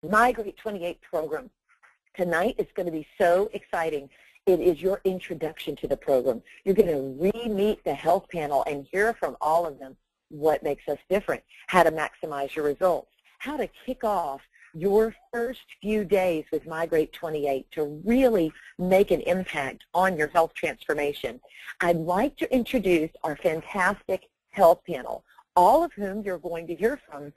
mg28 program. Tonight is going to be so exciting. It is your introduction to the program. You're going to re-meet the health panel and hear from all of them what makes us different, how to maximize your results, how to kick off your first few days with mg28 to really make an impact on your health transformation. I'd like to introduce our fantastic health panel, all of whom you're going to hear from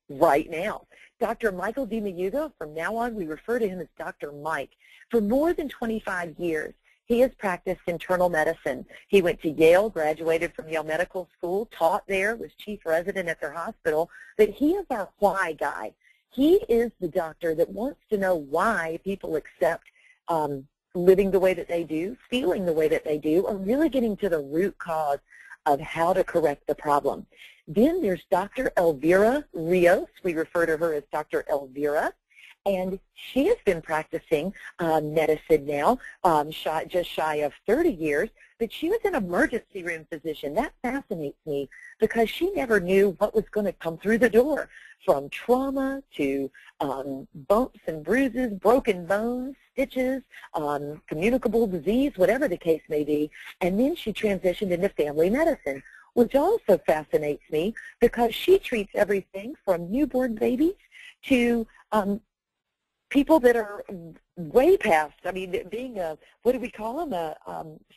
right now. Dr. Michael DiMiugo, from now on we refer to him as Dr. Mike. For more than 25 years, he has practiced internal medicine. He went to Yale, graduated from Yale Medical School, taught there, was chief resident at their hospital, but he is our why guy. He is the doctor that wants to know why people accept living the way that they do, feeling the way that they do, or really getting to the root cause of how to correct the problem. Then there's Dr. Elvira Rios. We refer to her as Dr. Elvira. And she has been practicing medicine now, just shy of 30 years, but she was an emergency room physician. That fascinates me because she never knew what was going to come through the door, from trauma to bumps and bruises, broken bones, stitches, communicable disease, whatever the case may be. And then she transitioned into family medicine, which also fascinates me because she treats everything from newborn babies to people that are way past, I mean, being a, what do we call them, a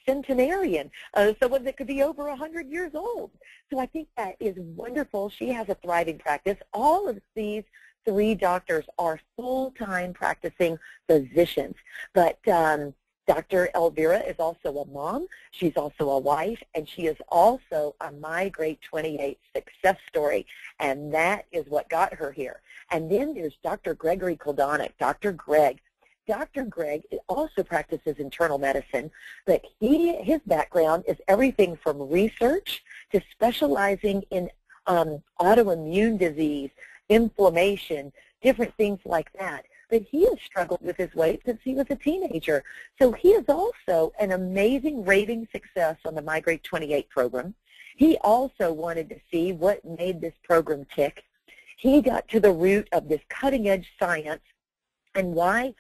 centenarian, someone that could be over 100 years old. So I think that is wonderful. She has a thriving practice. All of these three doctors are full-time practicing physicians. But Dr. Elvira is also a mom, she's also a wife, and she is also a mg28 success story, and that is what got her here. And then there's Dr. Gregory Koldonic, Dr. Greg. Dr. Greg also practices internal medicine, but his background is everything from research to specializing in autoimmune disease, inflammation, different things like that. But he has struggled with his weight since he was a teenager. So he is also an amazing raving success on the mg28 program. He also wanted to see what made this program tick. He got to the root of this cutting-edge science and why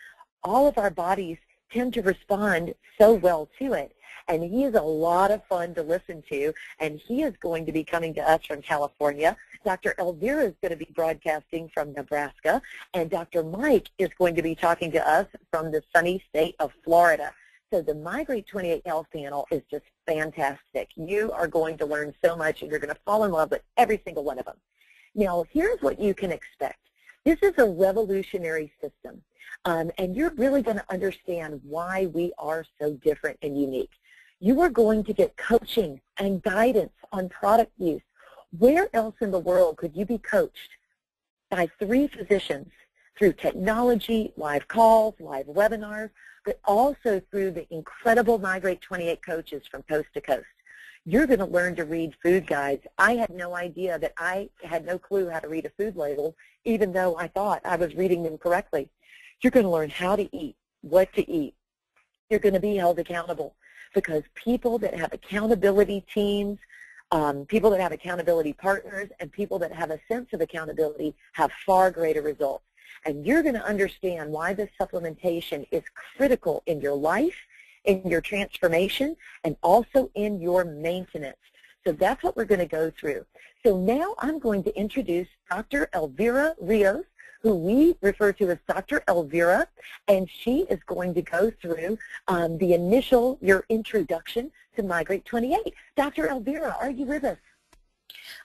all of our bodies tend to respond so well to it. And he is a lot of fun to listen to, and he is going to be coming to us from California. Dr. Elvira is going to be broadcasting from Nebraska, and Dr. Mike is going to be talking to us from the sunny state of Florida. So the mg28 Health Panel is just fantastic. You are going to learn so much, and you're going to fall in love with every single one of them. Now, here's what you can expect. This is a revolutionary system, and you're really going to understand why we are so different and unique. You are going to get coaching and guidance on product use. Where else in the world could you be coached by three physicians through technology, live calls, live webinars, but also through the incredible mg28 coaches from coast to coast? You're going to learn to read food guides. I had no idea that I had no clue how to read a food label, even though I thought I was reading them correctly. You're going to learn how to eat, what to eat. You're going to be held accountable because people that have accountability teams, people that have accountability partners, and people that have a sense of accountability have far greater results. And you're going to understand why this supplementation is critical in your life, in your transformation, and also in your maintenance. So that's what we're going to go through. So now I'm going to introduce Dr. Elvira Rios, who we refer to as Dr. Elvira, and she is going to go through your introduction to mg28. Dr. Elvira, are you with us?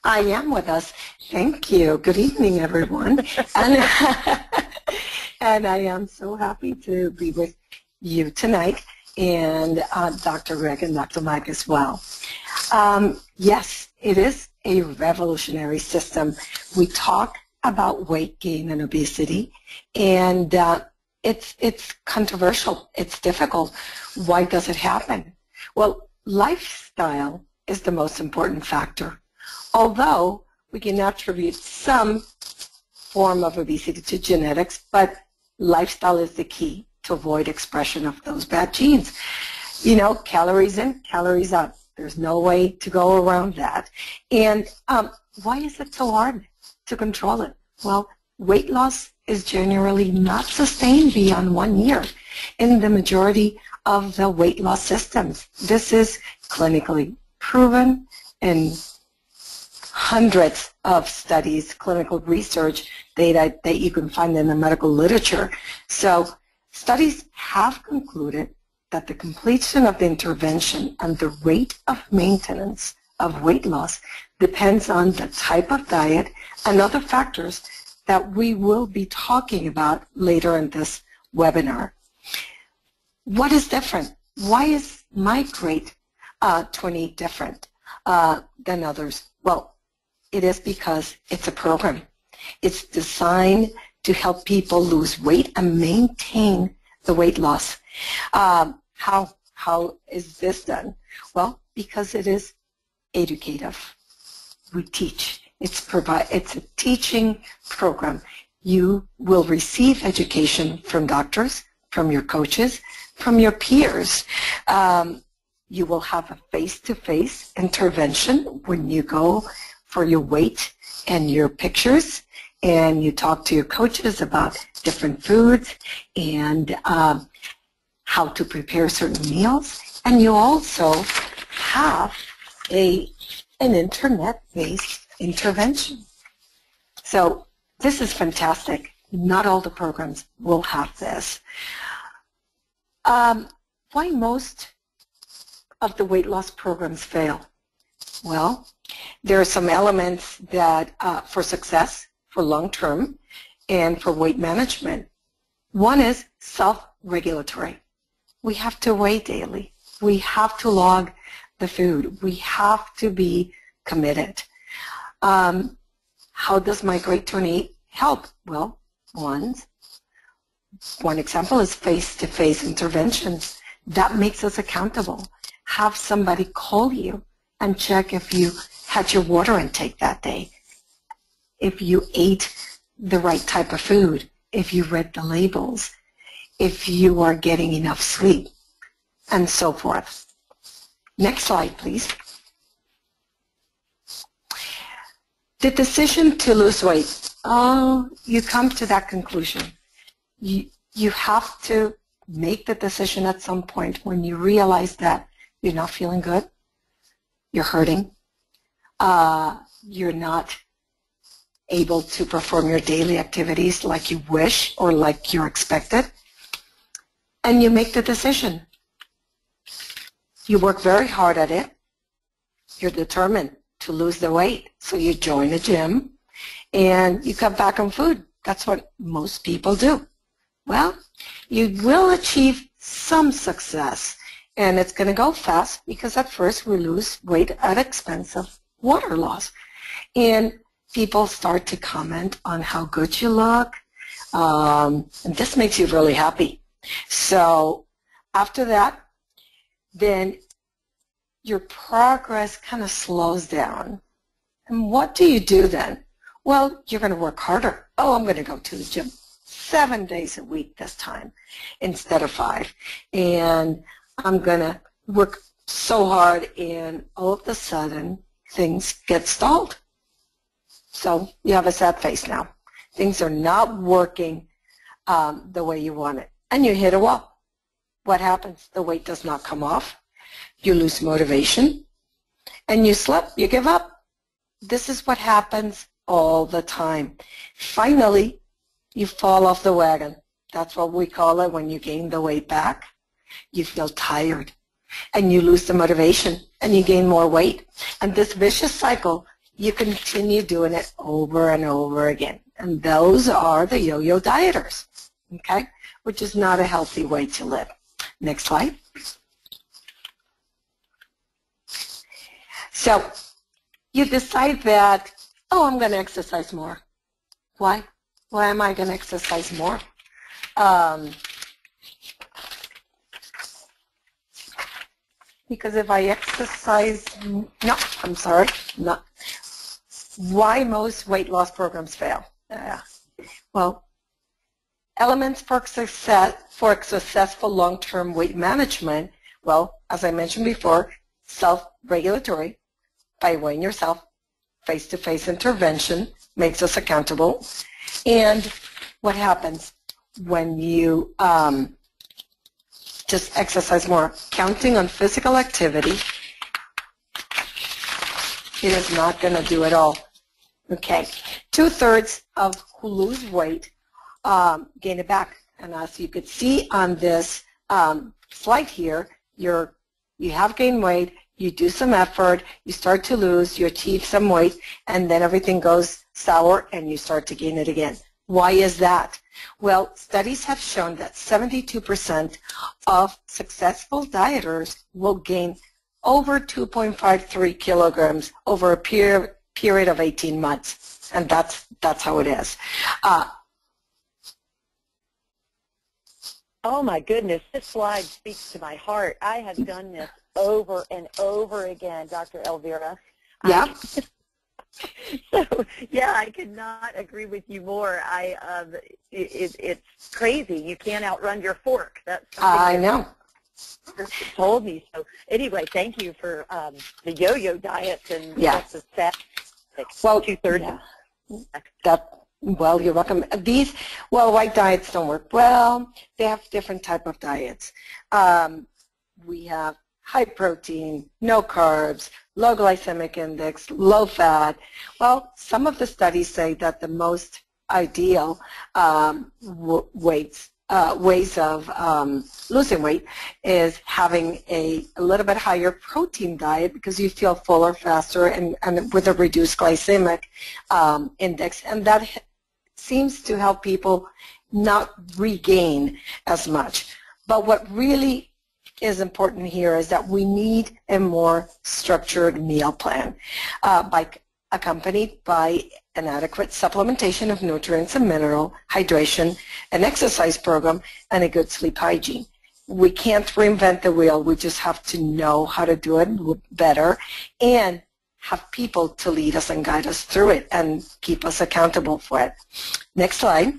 I am with us. Thank you. Good evening, everyone. And I am so happy to be with you tonight, and Dr. Greg and Dr. Mike as well. Yes, it is a revolutionary system. We talk about weight gain and obesity, and it's controversial. It's difficult. Why does it happen? Well, lifestyle is the most important factor. Although we can attribute some form of obesity to genetics, but lifestyle is the key to avoid expression of those bad genes. You know, calories in, calories out. There's no way to go around that. And why is it so hard to control it? Well, weight loss is generally not sustained beyond 1 year in the majority of the weight loss systems. This is clinically proven in hundreds of studies, clinical research data that you can find in the medical literature. So studies have concluded that the completion of the intervention and the rate of maintenance of weight loss depends on the type of diet and other factors that we will be talking about later in this webinar. What is different? Why is my grade 28 different than others? Well, it is because it's a program. It's designed to help people lose weight and maintain the weight loss. How is this done? Well, because it is educative. We teach. It's a teaching program. You will receive education from doctors, from your coaches, from your peers. You will have a face-to-face intervention when you go for your weight and your pictures, and you talk to your coaches about different foods and how to prepare certain meals. And you also have an internet-based intervention. So this is fantastic. Not all the programs will have this. Why most of the weight loss programs fail? Well, there are some elements that for success, for long-term, and for weight management. One is self-regulatory. We have to weigh daily. We have to log the food. We have to be committed. How does my grade 28 help? Well, one example is face-to-face interventions. That makes us accountable. Have somebody call you and check if you had your water intake that day, if you ate the right type of food, if you read the labels, if you are getting enough sleep, and so forth. Next slide, please. The decision to lose weight. Oh, you come to that conclusion. You have to make the decision at some point when you realize that you're not feeling good, you're hurting, you're not able to perform your daily activities like you wish or like you're expected, and you make the decision. You work very hard at it. You're determined to lose the weight, so you join a gym and you cut back on food. That's what most people do. Well, you will achieve some success, and it's going to go fast because at first we lose weight at expense of water loss. And people start to comment on how good you look, and this makes you really happy. So after that, then your progress kind of slows down. And what do you do then? Well, you're going to work harder. Oh, I'm going to go to the gym 7 days a week this time instead of 5. And I'm going to work so hard, and all of a sudden things get stalled. So you have a sad face now. Things are not working the way you want it. And you hit a wall. What happens? The weight does not come off. You lose motivation. And you slip. You give up. This is what happens all the time. Finally, you fall off the wagon. That's what we call it when you gain the weight back. You feel tired. And you lose the motivation. And you gain more weight. And this vicious cycle, you continue doing it over and over again. And those are the yo-yo dieters, okay? Which is not a healthy way to live. Next slide. So you decide that, oh, I'm going to exercise more. Why? Why am I going to exercise more? Because if I exercise, no, I'm sorry, not. Why most weight loss programs fail? Well, elements for successful long-term weight management, well, as I mentioned before, self-regulatory, by weighing yourself, face-to-face intervention makes us accountable. And what happens when you just exercise more? Counting on physical activity, it is not going to do it all. Okay, 2/3 of who lose weight gain it back. And as you could see on this slide here, you have gained weight, you do some effort, you start to lose, you achieve some weight, and then everything goes sour and you start to gain it again. Why is that? Well, studies have shown that 72% of successful dieters will gain over 2.53 kilograms over a period of 18 months. And that's how it is. Oh my goodness, this slide speaks to my heart. I have done this over and over again, Dr. Elvira. Yeah. So, yeah, I could not agree with you more. It's crazy. You can't outrun your fork. That's I know. Told me. So anyway, thank you for the yo-yo diets and yes. the fat. Well, 2/3. Yeah. Well, you're welcome. These, white diets don't work well. They have different type of diets. We have high protein, no carbs, low glycemic index, low fat. Well, some of the studies say that the most ideal ways of losing weight is having a little bit higher protein diet because you feel fuller faster and with a reduced glycemic index, and that seems to help people not regain as much. But what really is important here is that we need a more structured meal plan accompanied by an adequate supplementation of nutrients and mineral, hydration, an exercise program, and a good sleep hygiene. We can't reinvent the wheel. We just have to know how to do it better and have people to lead us and guide us through it and keep us accountable for it. Next slide.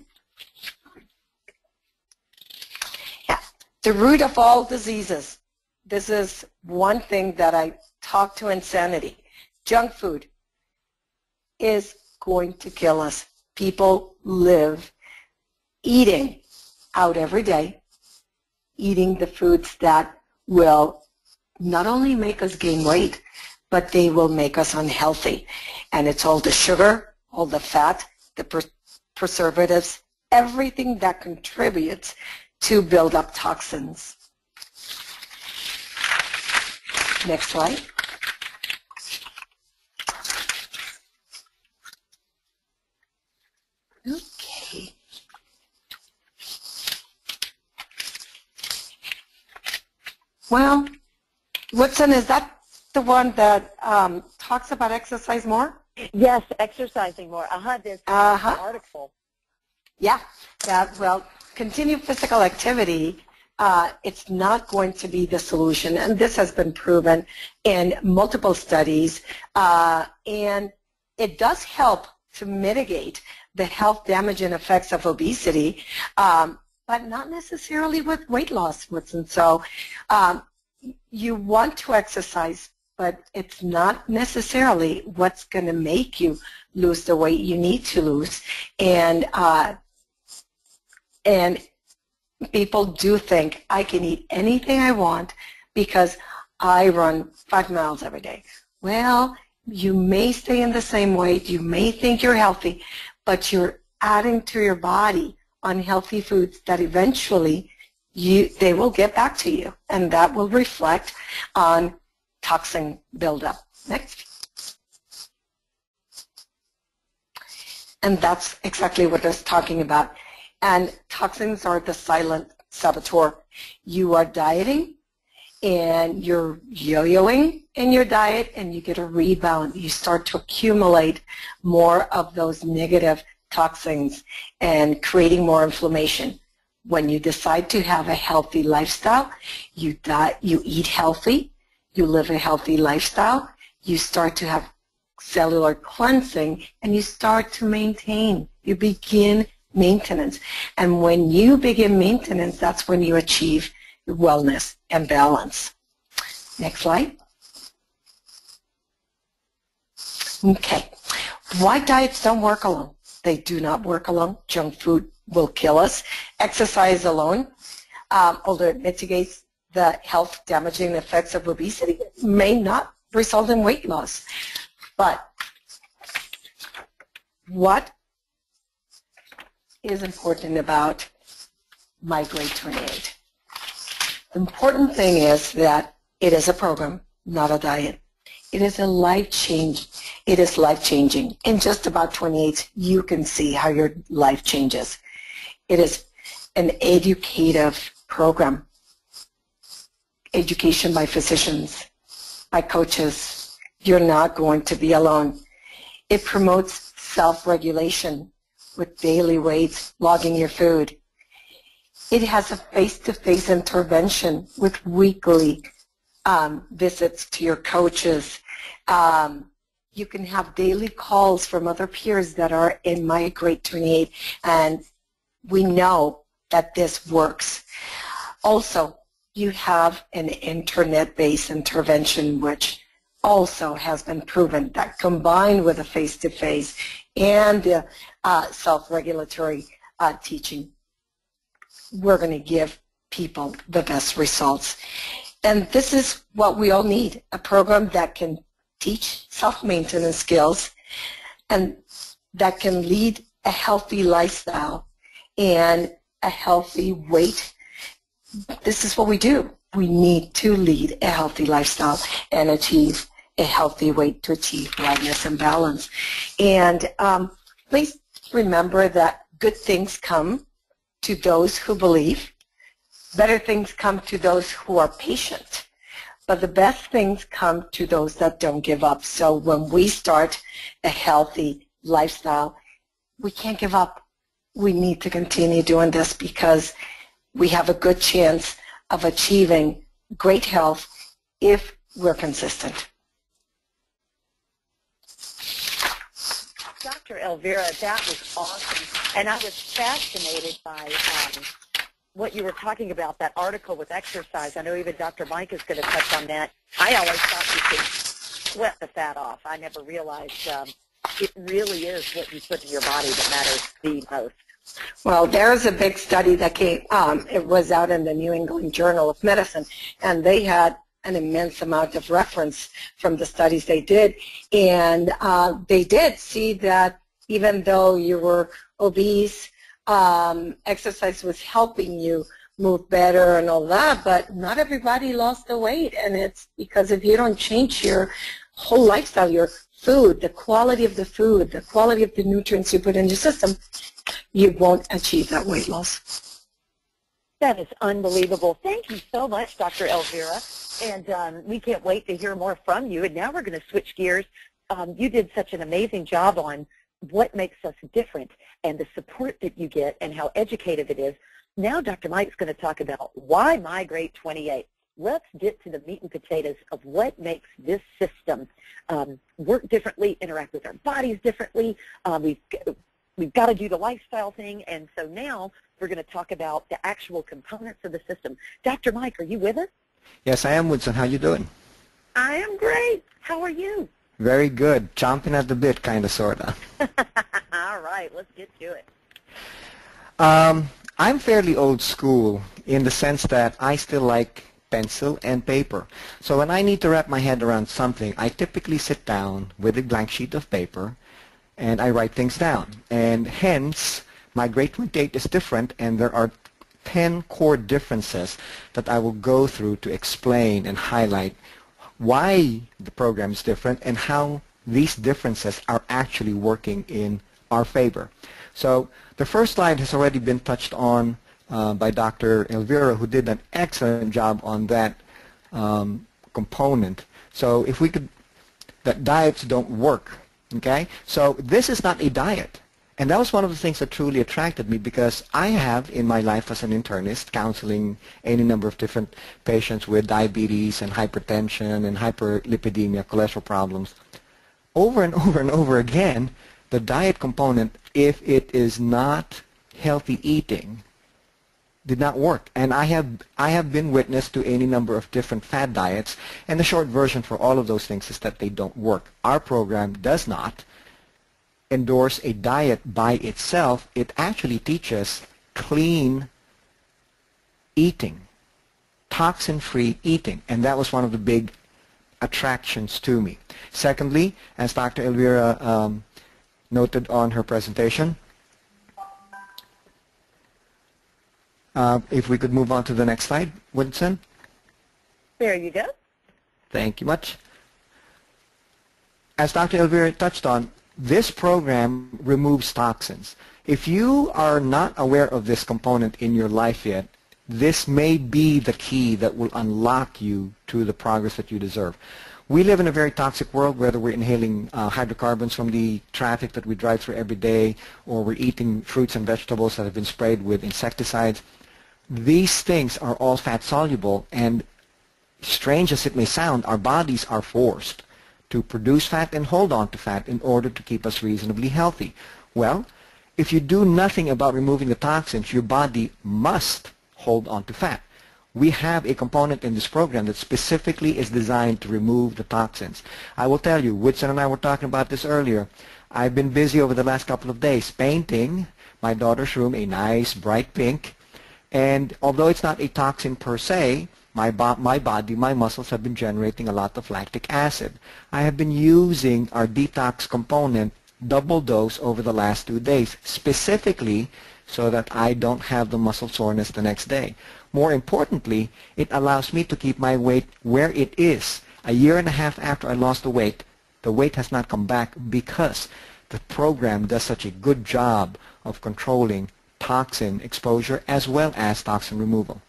Yeah. The root of all diseases. This is one thing that I talk to insanity. Junk food is going to kill us. People live eating out every day, eating the foods that will not only make us gain weight, but they will make us unhealthy. And it's all the sugar, all the fat, the preservatives, everything that contributes to build up toxins. Next slide. Okay. Well, Woodson, is that the one that talks about exercise more? Yes, exercising more. This article. Yeah, continue physical activity. It's not going to be the solution, and this has been proven in multiple studies, and it does help to mitigate the health damaging effects of obesity, but not necessarily with weight loss, Woodson. So you want to exercise, but it's not necessarily what's going to make you lose the weight you need to lose. And people do think I can eat anything I want because I run 5 miles every day. Well, you may stay in the same weight, you may think you're healthy, but you're adding to your body unhealthy foods that eventually they will get back to you, and that will reflect on toxin buildup. Next. And that's exactly what it's talking about. And toxins are the silent saboteur. You are dieting, and you're yo-yoing in your diet, and you get a rebound. You start to accumulate more of those negative toxins and creating more inflammation. When you decide to have a healthy lifestyle, you eat healthy, you live a healthy lifestyle, you start to have cellular cleansing, and you start to maintain. You begin maintenance. And when you begin maintenance, that's when you achieve wellness and balance. Next slide. Okay. Why diets don't work alone? They do not work alone. Junk food will kill us. Exercise alone, although it mitigates the health damaging effects of obesity, may not result in weight loss. But what is important about mg28? The important thing is that it is a program, not a diet. It is a life change. It is life-changing. In just about 28, you can see how your life changes. It is an educative program. Education by physicians, by coaches. You're not going to be alone. It promotes self-regulation with daily weights, logging your food. It has a face-to-face intervention with weekly visits to your coaches. You can have daily calls from other peers that are in mg28, and we know that this works. Also, you have an internet-based intervention which also has been proven that combined with a face-to-face and the self-regulatory teaching, we're going to give people the best results. And this is what we all need, a program that can teach self-maintenance skills and that can lead a healthy lifestyle and a healthy weight. This is what we do. We need to lead a healthy lifestyle and achieve a healthy weight to achieve lightness and balance. And please remember that good things come to those who believe. Better things come to those who are patient. But the best things come to those that don't give up. So when we start a healthy lifestyle, we can't give up. We need to continue doing this because we have a good chance of achieving great health if we're consistent. Dr. Elvira, that was awesome. And I was fascinated by what you were talking about, that article with exercise. I know even Dr. Mike is going to touch on that. I always thought you could sweat the fat off. I never realized it really is what you put in your body that matters the most. Well, there's a big study that came, it was out in the New England Journal of Medicine, and they had an immense amount of reference from the studies they did, and they did see that even though you were obese, exercise was helping you move better and all that, but not everybody lost the weight, and it's because if you don't change your whole lifestyle, your food, the quality of the food, the quality of the nutrients you put in your system, you won't achieve that weight loss. That is unbelievable. Thank you so much, Dr. Elvira. And we can't wait to hear more from you. And now we're going to switch gears. You did such an amazing job on what makes us different and the support that you get and how educated it is. Now Dr. Mike's going to talk about why mg28. Let's get to the meat and potatoes of what makes this system work differently, interact with our bodies differently. We've got to do the lifestyle thing, and so now we're going to talk about the actual components of the system. Dr. Mike, are you with us? Yes, I am, Woodson. How you doing? I am great. How are you? Very good. Chomping at the bit, kind of, sort of. All right, let's get to it. I'm fairly old school in the sense that I still like pencil and paper. So when I need to wrap my head around something, I typically sit down with a blank sheet of paper and I write things down. And hence, mg28 is different, and there are 10 core differences that I will go through to explain and highlight why the program is different and how these differences are actually working in our favor. So the first slide has already been touched on by Dr. Elvira, who did an excellent job on that component. So if we could, that diets don't work. Okay, so this is not a diet, and that was one of the things that truly attracted me, because I have in my life as an internist counseling any number of different patients with diabetes and hypertension and hyperlipidemia, cholesterol problems. Over and over and over again, the diet component, if it is not healthy eating, did not work. And I have been witness to any number of different fad diets, and the short version for all of those things is that they don't work. Our program does not, endorse a diet by itself. It actually teaches clean eating, toxin-free eating, and that was one of the big attractions to me. Secondly, as Dr. Elvira noted on her presentation, if we could move on to the next slide, Woodson. There you go. Thank you much. As Dr. Elvira touched on, this program removes toxins. If you are not aware of this component in your life yet, this may be the key that will unlock you to the progress that you deserve. We live in a very toxic world, whether we're inhaling hydrocarbons from the traffic that we drive through every day, or we're eating fruits and vegetables that have been sprayed with insecticides. These things are all fat soluble, and strange as it may sound, our bodies are forced to produce fat and hold on to fat in order to keep us reasonably healthy. Well, if you do nothing about removing the toxins, your body must hold on to fat. We have a component in this program that specifically is designed to remove the toxins. I will tell you, Woodson and I were talking about this earlier. I've been busy over the last couple of days painting my daughter's room a nice bright pink, and although it's not a toxin per se, my body, my muscles have been generating a lot of lactic acid. I have been using our detox component double dose over the last 2 days, specifically so that I don't have the muscle soreness the next day. More importantly, it allows me to keep my weight where it is. A year and a half after I lost the weight has not come back because the program does such a good job of controlling toxin exposure as well as toxin removal.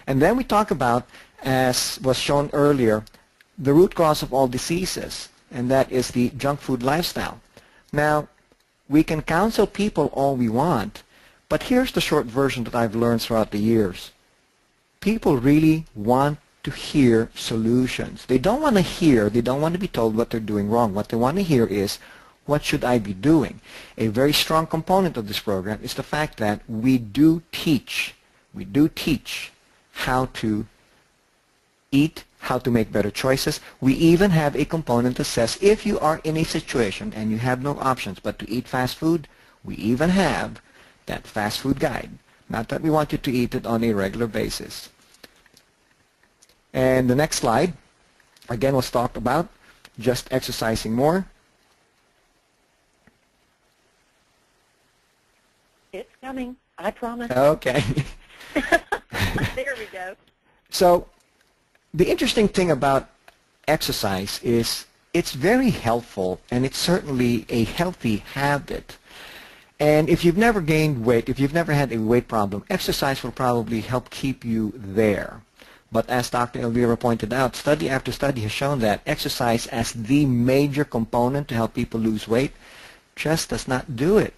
And then we talk about, as was shown earlier, the root cause of all diseases, and that is the junk food lifestyle. Now, we can counsel people all we want, but here's the short version that I've learned throughout the years. People really want to hear solutions. They don't want to be told what they're doing wrong. What they want to hear is, what should I be doing? A very strong component of this program is the fact that we do teach how to eat, how to make better choices. We even have a component that says if you are in a situation and you have no options but to eat fast food, we even have that fast food guide. Not that we want you to eat it on a regular basis. And the next slide, again, was talked about just exercising more. It's coming, I promise. Okay. There we go. So the interesting thing about exercise is it's very helpful, and it's certainly a healthy habit. And if you've never gained weight, if you've never had a weight problem, exercise will probably help keep you there. But as Dr. Elvira pointed out, study after study has shown that exercise as the major component to help people lose weight just does not do it.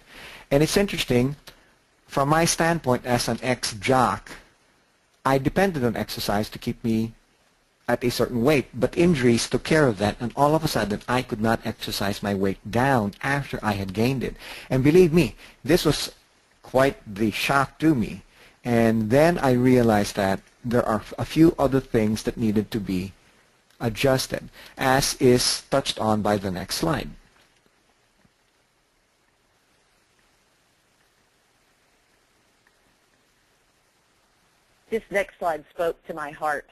And it's interesting, from my standpoint as an ex-jock, I depended on exercise to keep me at a certain weight, but injuries took care of that, and all of a sudden I could not exercise my weight down after I had gained it. And believe me, this was quite the shock to me. And then I realized that there are a few other things that needed to be adjusted, as is touched on by the next slide. This next slide spoke to my heart.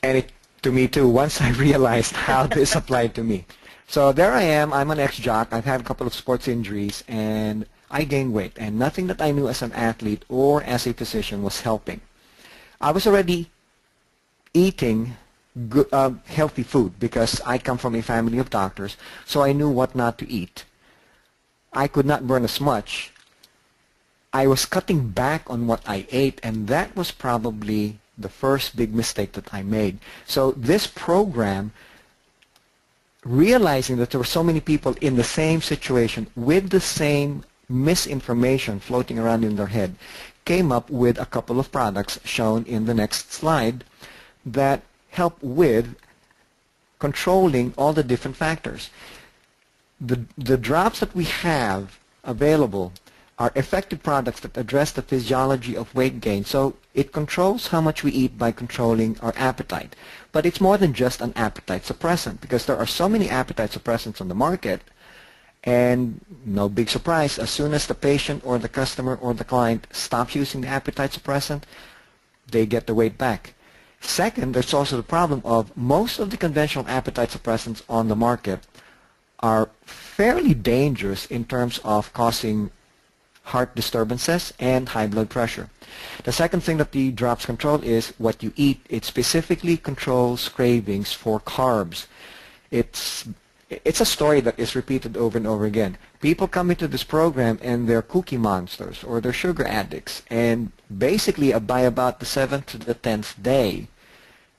And it to me too, once I realized how this applied to me. So there I am, I'm an ex-jock, I've had a couple of sports injuries, and I gained weight, and nothing that I knew as an athlete or as a physician was helping. I was already eating good, healthy food because I come from a family of doctors, so I knew what not to eat. I could not burn as much. I was cutting back on what I ate, and that was probably the first big mistake that I made. So this program, realizing that there were so many people in the same situation with the same misinformation floating around in their head, came up with a couple of products shown in the next slide that help with controlling all the different factors. The drops that we have available are effective products that address the physiology of weight gain. So It controls how much we eat by controlling our appetite. But it's more than just an appetite suppressant, because there are so many appetite suppressants on the market, and no big surprise, as soon as the patient or the customer or the client stops using the appetite suppressant, they get the weight back. Second, there's also the problem of most of the conventional appetite suppressants on the market are fairly dangerous in terms of causing heart disturbances and high blood pressure. The second thing that the drops control is what you eat. It specifically controls cravings for carbs. It's a story that is repeated over and over again. People come into this program and they're cookie monsters or they're sugar addicts, and basically by about the 7th to the 10th day,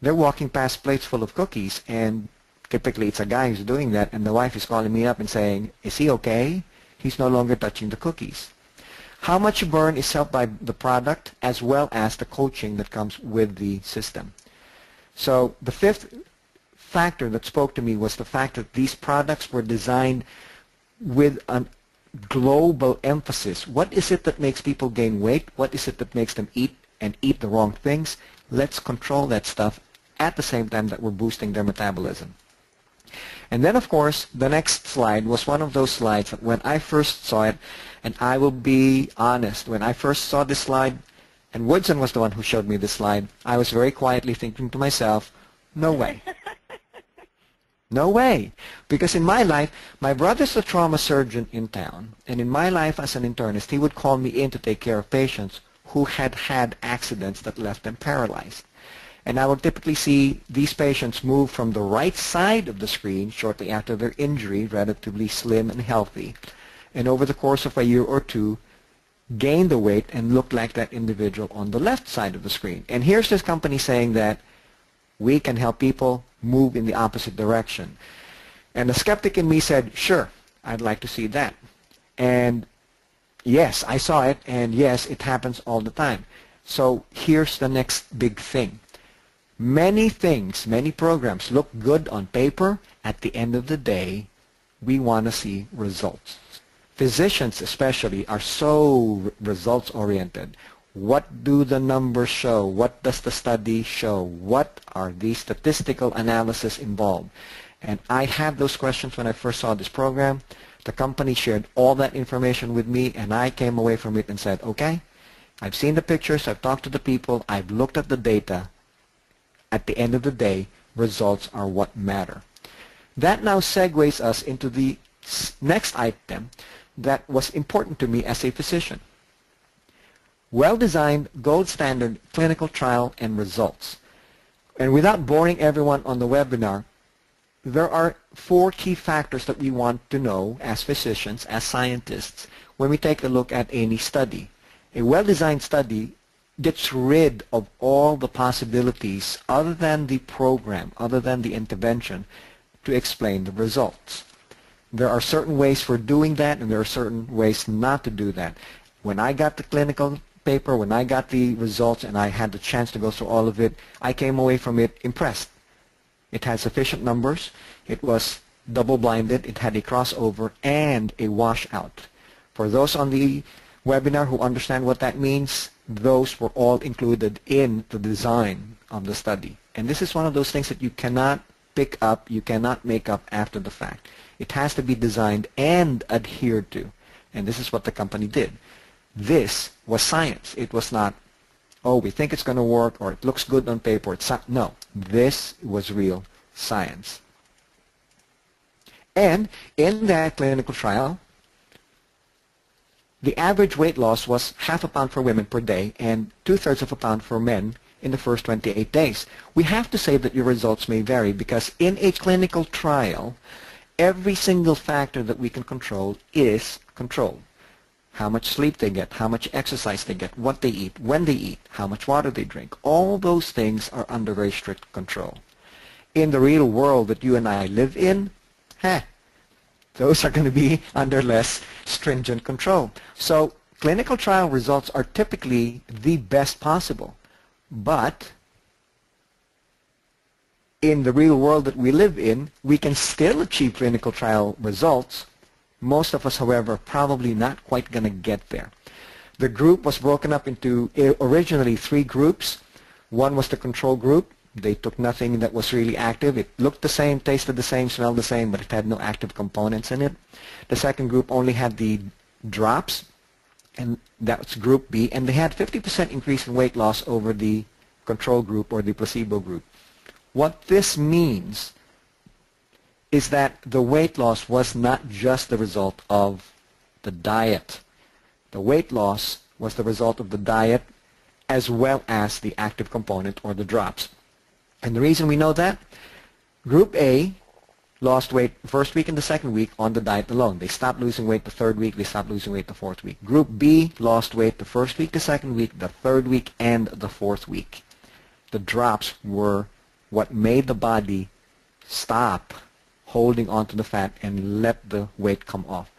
they're walking past plates full of cookies, and typically it's a guy who's doing that, and the wife is calling me up and saying, is he okay? He's no longer touching the cookies. How much you burn is helped by the product as well as the coaching that comes with the system. So the fifth factor that spoke to me was the fact that these products were designed with a global emphasis. What is it that makes people gain weight? What is it that makes them eat and eat the wrong things? Let's control that stuff at the same time that we're boosting their metabolism. And then, of course, the next slide was one of those slides that when I first saw it, and I will be honest, when I first saw this slide, and Woodson was the one who showed me this slide, I was very quietly thinking to myself, no way. No way. Because in my life, my brother's a trauma surgeon in town, and in my life as an internist, he would call me in to take care of patients who had had accidents that left them paralyzed. And I would typically see these patients move from the right side of the screen shortly after their injury, relatively slim and healthy, and over the course of a year or two, gain the weight and look like that individual on the left side of the screen. And here's this company saying that we can help people move in the opposite direction. And the skeptic in me said, sure, I'd like to see that. And yes, I saw it, and yes, it happens all the time. So here's the next big thing. Many things, many programs look good on paper. At the end of the day, we want to see results. Physicians especially are so results-oriented. What do the numbers show? What does the study show? What are the statistical analysis involved? And I had those questions when I first saw this program. The company shared all that information with me, and I came away from it and said, okay, I've seen the pictures, I've talked to the people, I've looked at the data. At the end of the day, results are what matter. That now segues us into the next item that was important to me as a physician. Well-designed, gold standard clinical trial and results. And without boring everyone on the webinar, there are 4 key factors that we want to know as physicians, as scientists, when we take a look at any study. A well-designed study gets rid of all the possibilities other than the program, other than the intervention, to explain the results. There are certain ways for doing that, and there are certain ways not to do that. When I got the clinical paper, when I got the results, and I had the chance to go through all of it, I came away from it impressed. It had sufficient numbers, it was double-blinded, it had a crossover, and a washout. For those on the webinar who understand what that means, those were all included in the design of the study. And this is one of those things that you cannot pick up, you cannot make up after the fact. It has to be designed and adhered to. And this is what the company did. This was science. It was not, oh, we think it's going to work, or it looks good on paper. It's not. No, this was real science. And in that clinical trial, the average weight loss was ½ a pound for women per day and 2/3 of a pound for men in the first 28 days. We have to say that your results may vary because in a clinical trial, every single factor that we can control is controlled. How much sleep they get, how much exercise they get, what they eat, when they eat, how much water they drink. All those things are under very strict control. In the real world that you and I live in, those are going to be under less stringent control. So clinical trial results are typically the best possible. But in the real world that we live in, we can still achieve clinical trial results. Most of us, however, are probably not quite going to get there. The group was broken up into originally 3 groups. One was the control group. They took nothing that was really active. It looked the same, tasted the same, smelled the same, but it had no active components in it. The second group only had the drops, and that's group B, and they had 50% increase in weight loss over the control group or the placebo group. What this means is that the weight loss was not just the result of the diet. The weight loss was the result of the diet as well as the active component or the drops. And the reason we know that, Group A lost weight the first week and the second week on the diet alone. They stopped losing weight the third week, they stopped losing weight the fourth week. Group B lost weight the first week, the second week, the third week, and the fourth week. The drops were what made the body stop holding on to the fat and let the weight come off.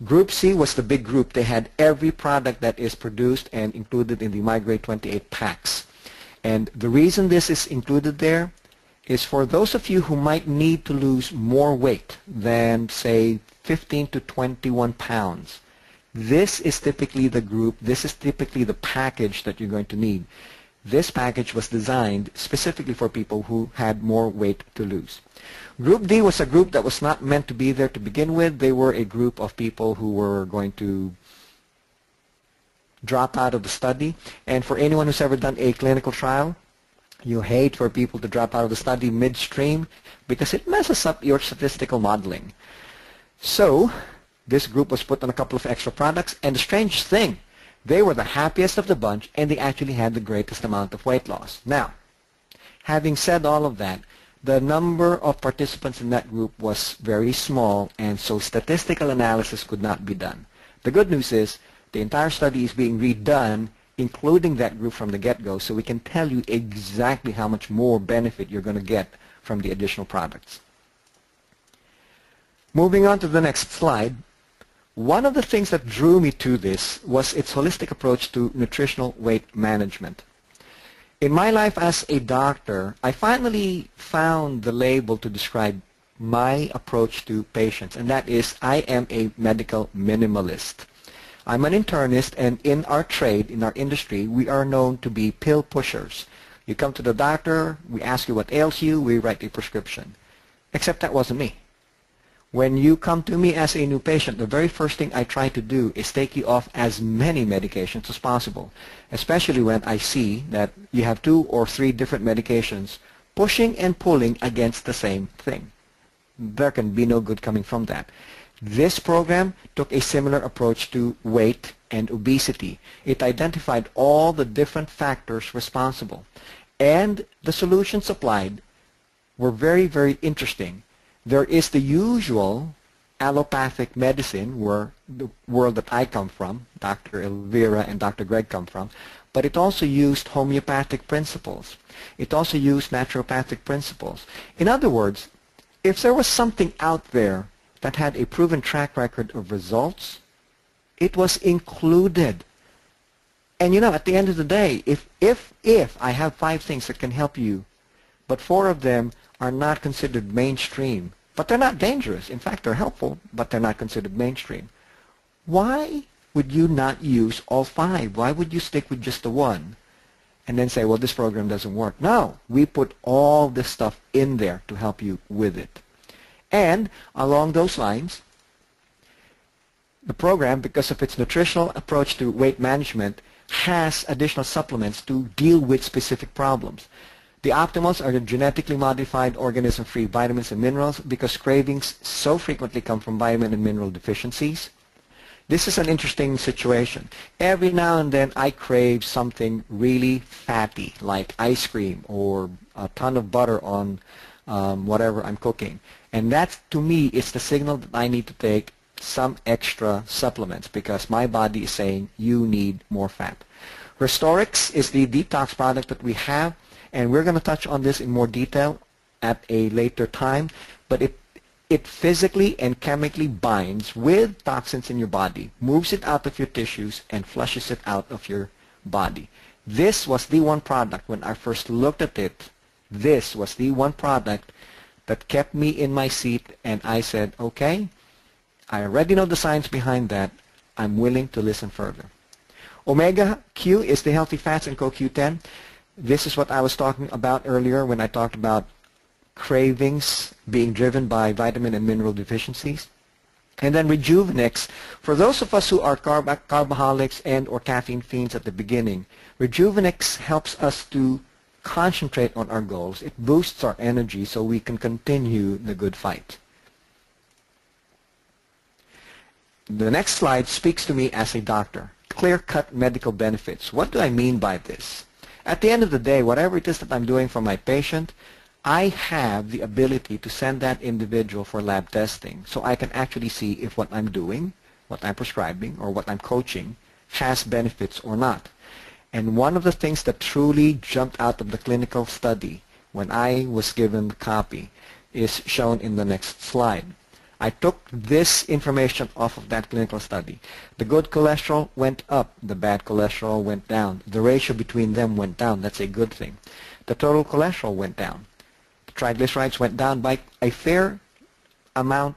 Group C was the big group. They had every product that is produced and included in the mg28 packs. And the reason this is included there is for those of you who might need to lose more weight than, say, 15 to 21 pounds. This is typically the group, this is typically the package that you're going to need. This package was designed specifically for people who had more weight to lose. Group D was a group that was not meant to be there to begin with. They were a group of people who were going to drop out of the study. And for anyone who's ever done a clinical trial, you hate for people to drop out of the study midstream because it messes up your statistical modeling. So this group was put on a couple of extra products, and the strange thing, they were the happiest of the bunch, and they actually had the greatest amount of weight loss. Now, having said all of that, the number of participants in that group was very small, and so statistical analysis could not be done. The good news is the entire study is being redone, including that group from the get-go, so we can tell you exactly how much more benefit you're going to get from the additional products. Moving on to the next slide, one of the things that drew me to this was its holistic approach to nutritional weight management. In my life as a doctor, I finally found the label to describe my approach to patients, and that is I am a medical minimalist. I'm an internist, and in our trade, in our industry, we are known to be pill pushers. You come to the doctor, we ask you what ails you, we write a prescription. Except that wasn't me. When you come to me as a new patient, the very first thing I try to do is take you off as many medications as possible, especially when I see that you have 2 or 3 different medications pushing and pulling against the same thing. There can be no good coming from that. This program took a similar approach to weight and obesity. It identified all the different factors responsible, and the solutions applied were very, very interesting. There is the usual allopathic medicine, where the world that I come from, Dr. Elvira and Dr. Greg come from, but it also used homeopathic principles. It also used naturopathic principles. In other words, if there was something out there that had a proven track record of results, it was included. And you know, at the end of the day, if I have 5 things that can help you, but 4 of them are not considered mainstream, but they're not dangerous. In fact, they're helpful, but they're not considered mainstream. Why would you not use all 5? Why would you stick with just the 1 and then say, well, this program doesn't work? No, we put all this stuff in there to help you with it. And along those lines, the program, because of its nutritional approach to weight management, has additional supplements to deal with specific problems. The optimals are the genetically modified organism-free vitamins and minerals because cravings so frequently come from vitamin and mineral deficiencies. This is an interesting situation. Every now and then I crave something really fatty, like ice cream or a ton of butter on whatever I'm cooking. And that, to me, is the signal that I need to take some extra supplements because my body is saying you need more fat. Restorix is the detox product that we have, and we're going to touch on this in more detail at a later time, but it physically and chemically binds with toxins in your body, moves it out of your tissues, and flushes it out of your body. This was the one product, when I first looked at it, this was the one product that kept me in my seat, and I said, okay, I already know the science behind that. I'm willing to listen further. Omega Q is the healthy fats in CoQ10. This is what I was talking about earlier when I talked about cravings being driven by vitamin and mineral deficiencies. And then Rejuvenix, for those of us who are carboholics and or caffeine fiends at the beginning, Rejuvenix helps us to concentrate on our goals. It boosts our energy so we can continue the good fight. The next slide speaks to me as a doctor. Clear-cut medical benefits. What do I mean by this? At the end of the day, whatever it is that I'm doing for my patient, I have the ability to send that individual for lab testing so I can actually see if what I'm doing, what I'm prescribing, or what I'm coaching has benefits or not. And one of the things that truly jumped out of the clinical study when I was given the copy is shown in the next slide. I took this information off of that clinical study. The good cholesterol went up, the bad cholesterol went down. The ratio between them went down. That's a good thing. The total cholesterol went down. The triglycerides went down by a fair amount.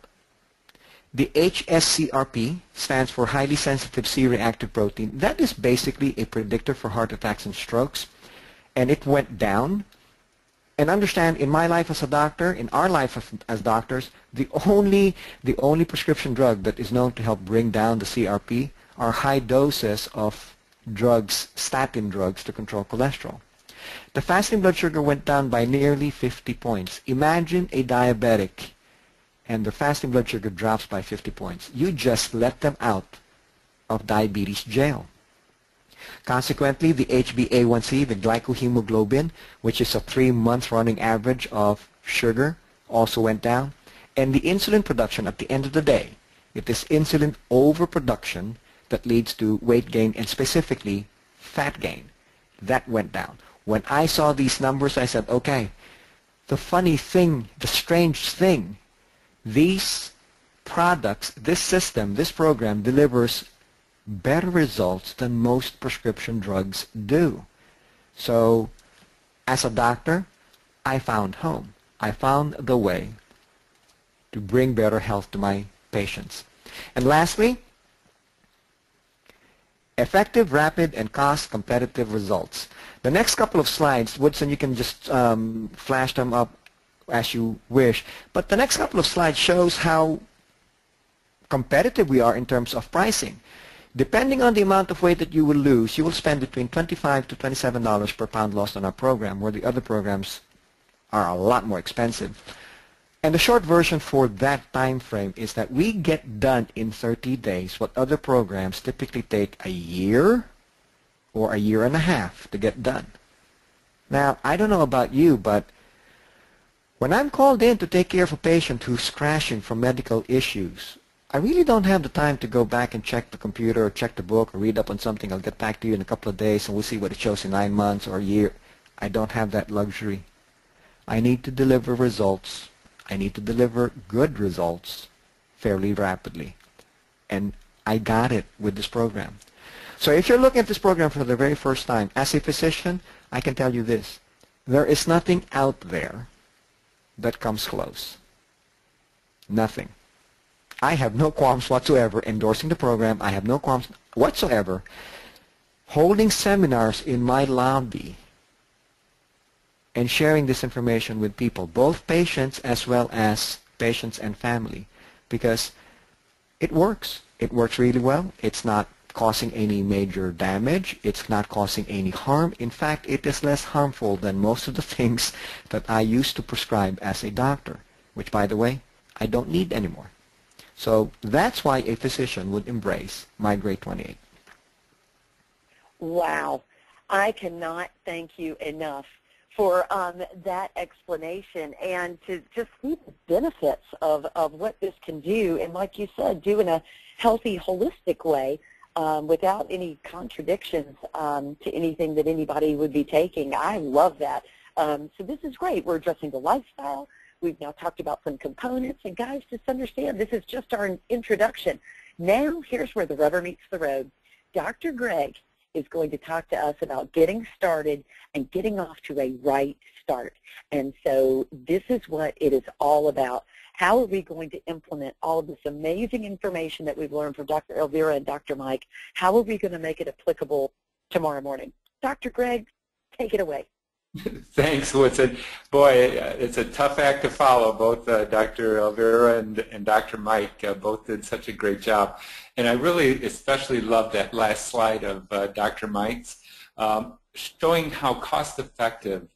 The HSCRP stands for highly sensitive C-reactive protein. That is basically a predictor for heart attacks and strokes. And it went down. And understand, in my life as a doctor, in our life as doctors, the only prescription drug that is known to help bring down the CRP are high doses of drugs, statin drugs, to control cholesterol. The fasting blood sugar went down by nearly 50 points. Imagine a diabetic and their fasting blood sugar drops by 50 points. You just let them out of diabetes jail. Consequently, the HbA1c, the glycohemoglobin, which is a 3-month running average of sugar, also went down. And the insulin production at the end of the day, it is insulin overproduction that leads to weight gain and specifically fat gain. That went down. When I saw these numbers, I said, okay, the funny thing, the strange thing, these products, this system, this program delivers better results than most prescription drugs do. So, as a doctor, I found home. I found the way to bring better health to my patients. And lastly, effective, rapid, and cost-competitive results. The next couple of slides, Woodson, you can just flash them up as you wish. But the next couple of slides shows how competitive we are in terms of pricing. Depending on the amount of weight that you will lose, you will spend between $25 to $27 per pound lost on our program, where the other programs are a lot more expensive. And the short version for that time frame is that we get done in 30 days what other programs typically take a year or a year and a half to get done. Now, I don't know about you, but when I'm called in to take care of a patient who's crashing from medical issues, I really don't have the time to go back and check the computer or check the book or read up on something. I'll get back to you in a couple of days and we'll see what it shows in 9 months or a year. I don't have that luxury. I need to deliver results. I need to deliver good results fairly rapidly. And I got it with this program. So if you're looking at this program for the very first time, as a physician, I can tell you this. There is nothing out there that comes close. Nothing. I have no qualms whatsoever endorsing the program. I have no qualms whatsoever holding seminars in my lobby and sharing this information with people, both patients as well as patients and family, because it works. It works really well. It's not causing any major damage. It's not causing any harm. In fact, it is less harmful than most of the things that I used to prescribe as a doctor, which, by the way, I don't need anymore. So that's why a physician would embrace mg28. Wow. I cannot thank you enough for that explanation and to just see the benefits of what this can do. And like you said, do in a healthy, holistic way without any contradictions to anything that anybody would be taking. I love that. So this is great. We're addressing the lifestyle. We've now talked about some components. And guys, just understand, this is just our introduction. Now, here's where the rubber meets the road. Dr. Greg is going to talk to us about getting started and getting off to a right start. And so this is what it is all about. How are we going to implement all of this amazing information that we've learned from Dr. Elvira and Dr. Mike? How are we going to make it applicable tomorrow morning? Dr. Greg, take it away. Thanks, Woodson. Boy, it's a tough act to follow. Both Dr. Elvira and Dr. Mike both did such a great job. And I really especially love that last slide of Dr. Mike's, showing how cost-effective,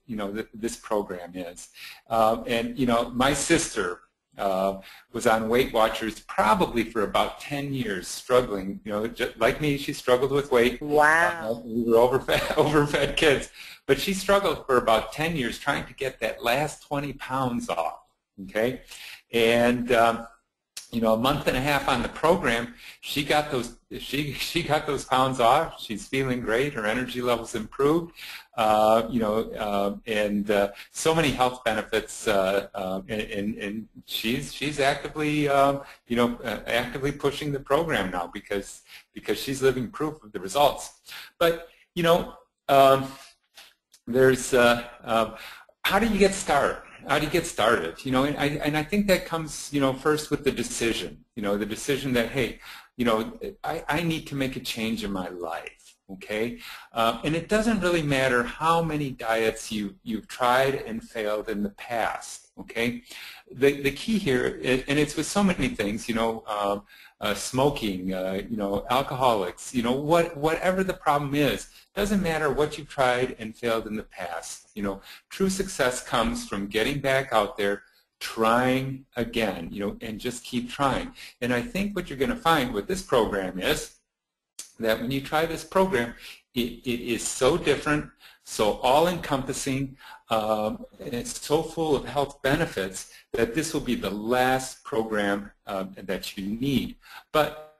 this program is. And, my sister was on Weight Watchers probably for about 10 years, struggling. Just like me, she struggled with weight. Wow. We were overfed kids. But she struggled for about 10 years trying to get that last 20 pounds off, okay? And, a month and a half on the program, she got those pounds off. She's feeling great. Her energy levels improved, and so many health benefits. And she's actively, actively pushing the program now because she's living proof of the results. But there's how do you get started? How do you get started? And I think that comes, first with the decision. The decision that, hey, I need to make a change in my life. Okay, and it doesn't really matter how many diets you've tried and failed in the past. Okay, the key here, and it's with so many things. Smoking, alcoholics, whatever the problem is, doesn't matter what you've tried and failed in the past. True success comes from getting back out there, trying again, and just keep trying. And I think what you're going to find with this program is that when you try this program, it is so different, so all-encompassing, and it's so full of health benefits that this will be the last program that you need. But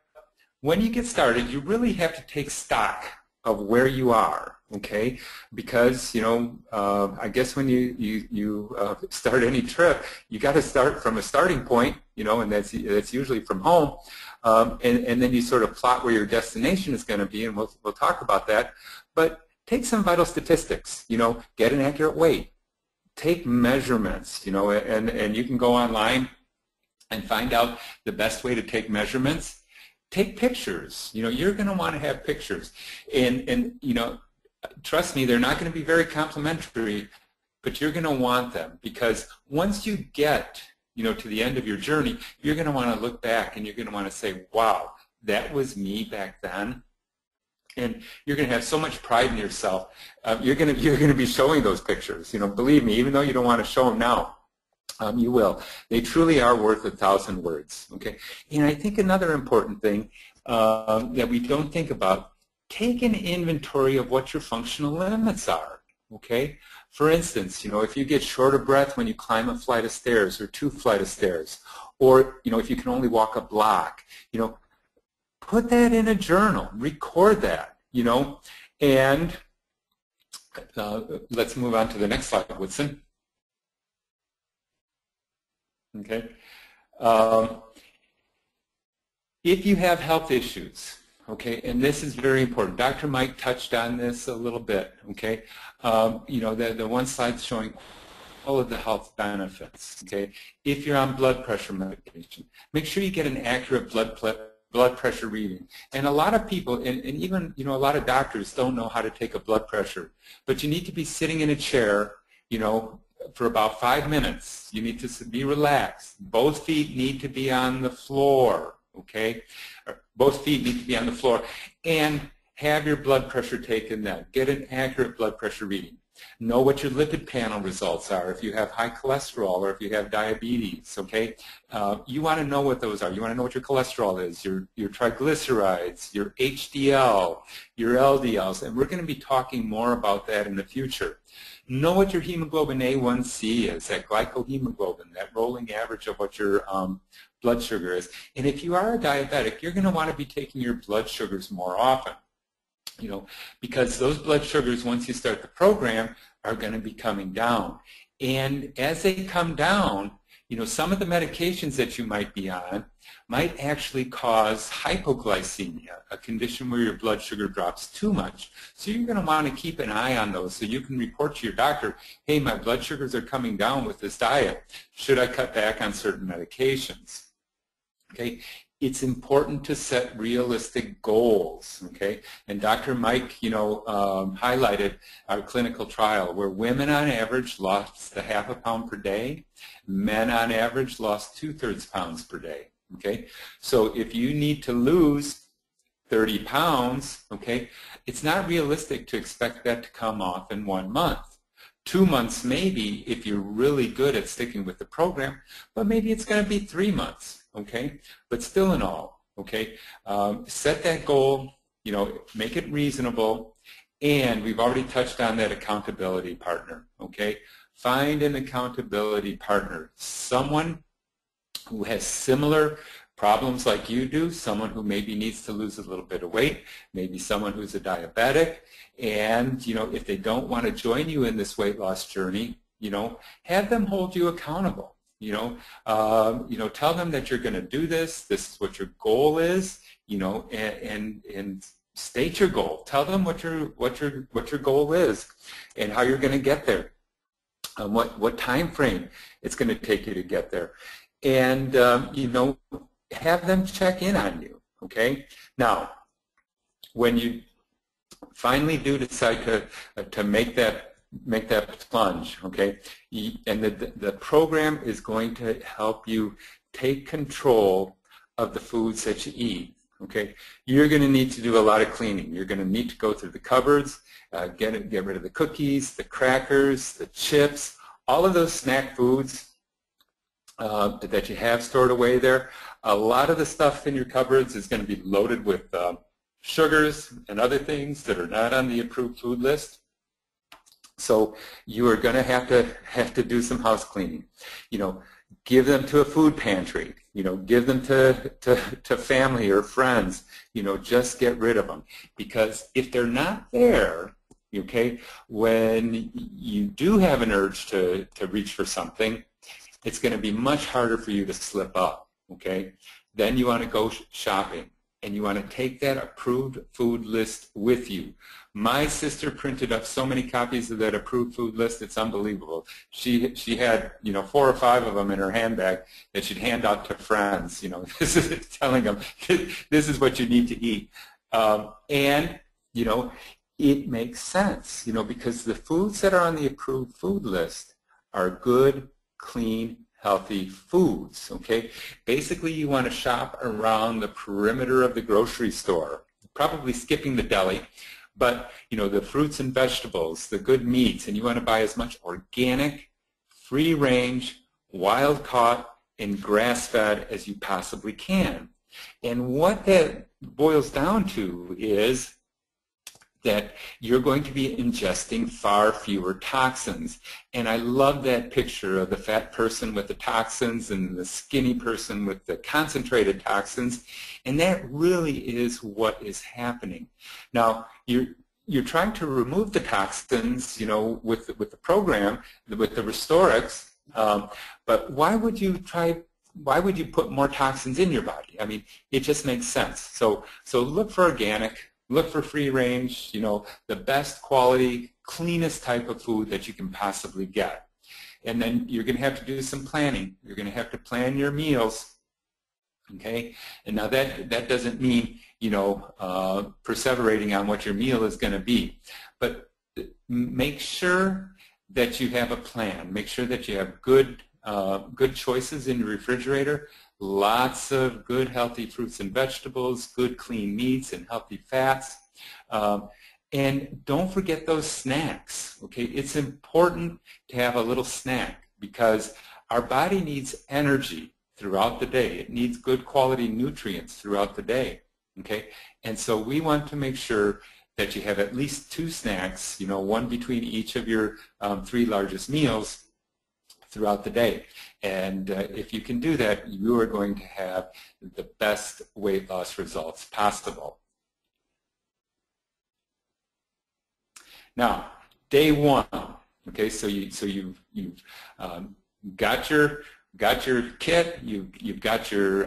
when you get started, you really have to take stock of where you are, okay? Because, I guess when you start any trip, you got to start from a starting point, and that's usually from home, and then you sort of plot where your destination is going to be, and we'll talk about that. But take some vital statistics, get an accurate weight, take measurements, and you can go online and find out the best way to take measurements. Take pictures. You're going to want to have pictures, and trust me, they're not going to be very complimentary, but you're going to want them, because once you get to the end of your journey, you're going to want to look back and you're going to want to say, wow, that was me back then. And you're going to have so much pride in yourself. You're going to be showing those pictures. Believe me, even though you don't want to show them now, you will. They truly are worth 1,000 words. Okay. And I think another important thing that we don't think about: take an inventory of what your functional limits are. Okay. For instance, if you get short of breath when you climb a flight of stairs or 2 flights of stairs, or if you can only walk a block, put that in a journal, record that, and let's move on to the next slide, Woodson. Okay. If you have health issues, okay, and this is very important. Dr. Mike touched on this a little bit, okay. The one slide showing all of the health benefits, okay. If you're on blood pressure medication, make sure you get an accurate blood pressure reading. And a lot of people, and even a lot of doctors don't know how to take a blood pressure, but you need to be sitting in a chair, for about 5 minutes. You need to be relaxed. Both feet need to be on the floor, okay? Both feet need to be on the floor, and have your blood pressure taken then. Get an accurate blood pressure reading. Know what your lipid panel results are, if you have high cholesterol or if you have diabetes, okay? You want to know what those are. You want to know what your cholesterol is, your triglycerides, your HDL, your LDLs, and we're going to be talking more about that in the future. Know what your hemoglobin A1C is, that glycohemoglobin, that rolling average of what your blood sugar is. And if you are a diabetic, you're going to want to be taking your blood sugars more often. Because those blood sugars, once you start the program, are going to be coming down. And as they come down, You know, some of the medications that you might be on might actually cause hypoglycemia, a condition where your blood sugar drops too much. So you're going to want to keep an eye on those so you can report to your doctor, hey, my blood sugars are coming down with this diet. Should I cut back on certain medications? Okay, it's important to set realistic goals, okay? And Dr. Mike, you know, highlighted our clinical trial where women on average lost a half a pound per day, men on average lost 2/3 pounds per day, okay? So if you need to lose 30 pounds, okay, it's not realistic to expect that to come off in 1 month. 2 months maybe if you're really good at sticking with the program, but maybe it's going to be 3 months, okay? But still in all, okay, set that goal, you know, make it reasonable, and we've already touched on that accountability partner, okay? Find an accountability partner, someone who has similar problems like you do, someone who maybe needs to lose a little bit of weight, maybe someone who's a diabetic, and, you know, if they don't want to join you in this weight loss journey, you know, have them hold you accountable. You know, tell them that you're going to do this. This is what your goal is. You know, and state your goal. Tell them what your goal is, and how you're going to get there. What time frame it's going to take you to get there, and you know, have them check in on you. Okay. Now, when you finally do decide to make that plunge, okay, and the program is going to help you take control of the foods that you eat, okay. You're going to need to do a lot of cleaning. You're going to need to go through the cupboards, get rid of the cookies, the crackers, the chips, all of those snack foods that you have stored away there. A lot of the stuff in your cupboards is going to be loaded with sugars and other things that are not on the approved food list. So you are going to have to do some house cleaning. You know, give them to a food pantry. You know, give them to family or friends. You know, just get rid of them, because if they're not there, okay, when you do have an urge to reach for something, it's going to be much harder for you to slip up. Okay, then you want to go shopping, and you want to take that approved food list with you. My sister printed up so many copies of that approved food list, it's unbelievable. She had, you know, 4 or 5 of them in her handbag that she'd hand out to friends, you know, this is telling them, this is what you need to eat. And, you know, it makes sense, you know, because the foods that are on the approved food list are good, clean, healthy foods, okay? Basically, you want to shop around the perimeter of the grocery store, probably skipping the deli, but, you know, the fruits and vegetables, the good meats, and you want to buy as much organic, free-range, wild-caught, and grass-fed as you possibly can. And what that boils down to is that you're going to be ingesting far fewer toxins. And I love that picture of the fat person with the toxins and the skinny person with the concentrated toxins. And that really is what is happening. Now, you're trying to remove the toxins, you know, with the program, with the Restorix, but why would you put more toxins in your body? I mean, it just makes sense. So look for organic, look for free range, you know, the best quality, cleanest type of food that you can possibly get. And then you're going to have to do some planning. You're going to have to plan your meals, okay? And now that doesn't mean, you know, perseverating on what your meal is going to be. But make sure that you have a plan. Make sure that you have good choices in your refrigerator. Lots of good healthy fruits and vegetables, good clean meats and healthy fats. And don't forget those snacks, okay? It's important to have a little snack because our body needs energy throughout the day. It needs good quality nutrients throughout the day, okay? And so we want to make sure that you have at least 2 snacks, you know, one between each of your 3 largest meals throughout the day. And if you can do that, you are going to have the best weight loss results possible. Now, day 1, okay, so you've got your got your kit, you've got your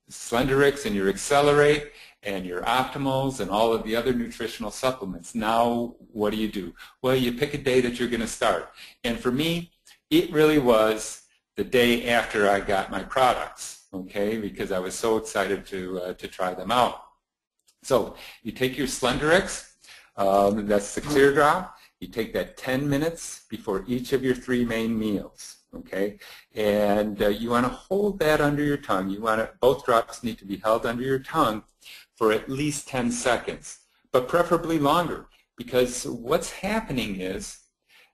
Slenderix and your Accelerate and your Optimals and all of the other nutritional supplements. Now what do? Well, you pick a day that you're going to start. And for me, it really was the day after I got my products, okay, because I was so excited to try them out. So you take your Slenderix, that's the clear drop. You take that 10 minutes before each of your 3 main meals, okay? And you want to hold that under your tongue. You want to, both drops need to be held under your tongue for at least 10 seconds, but preferably longer, because what's happening is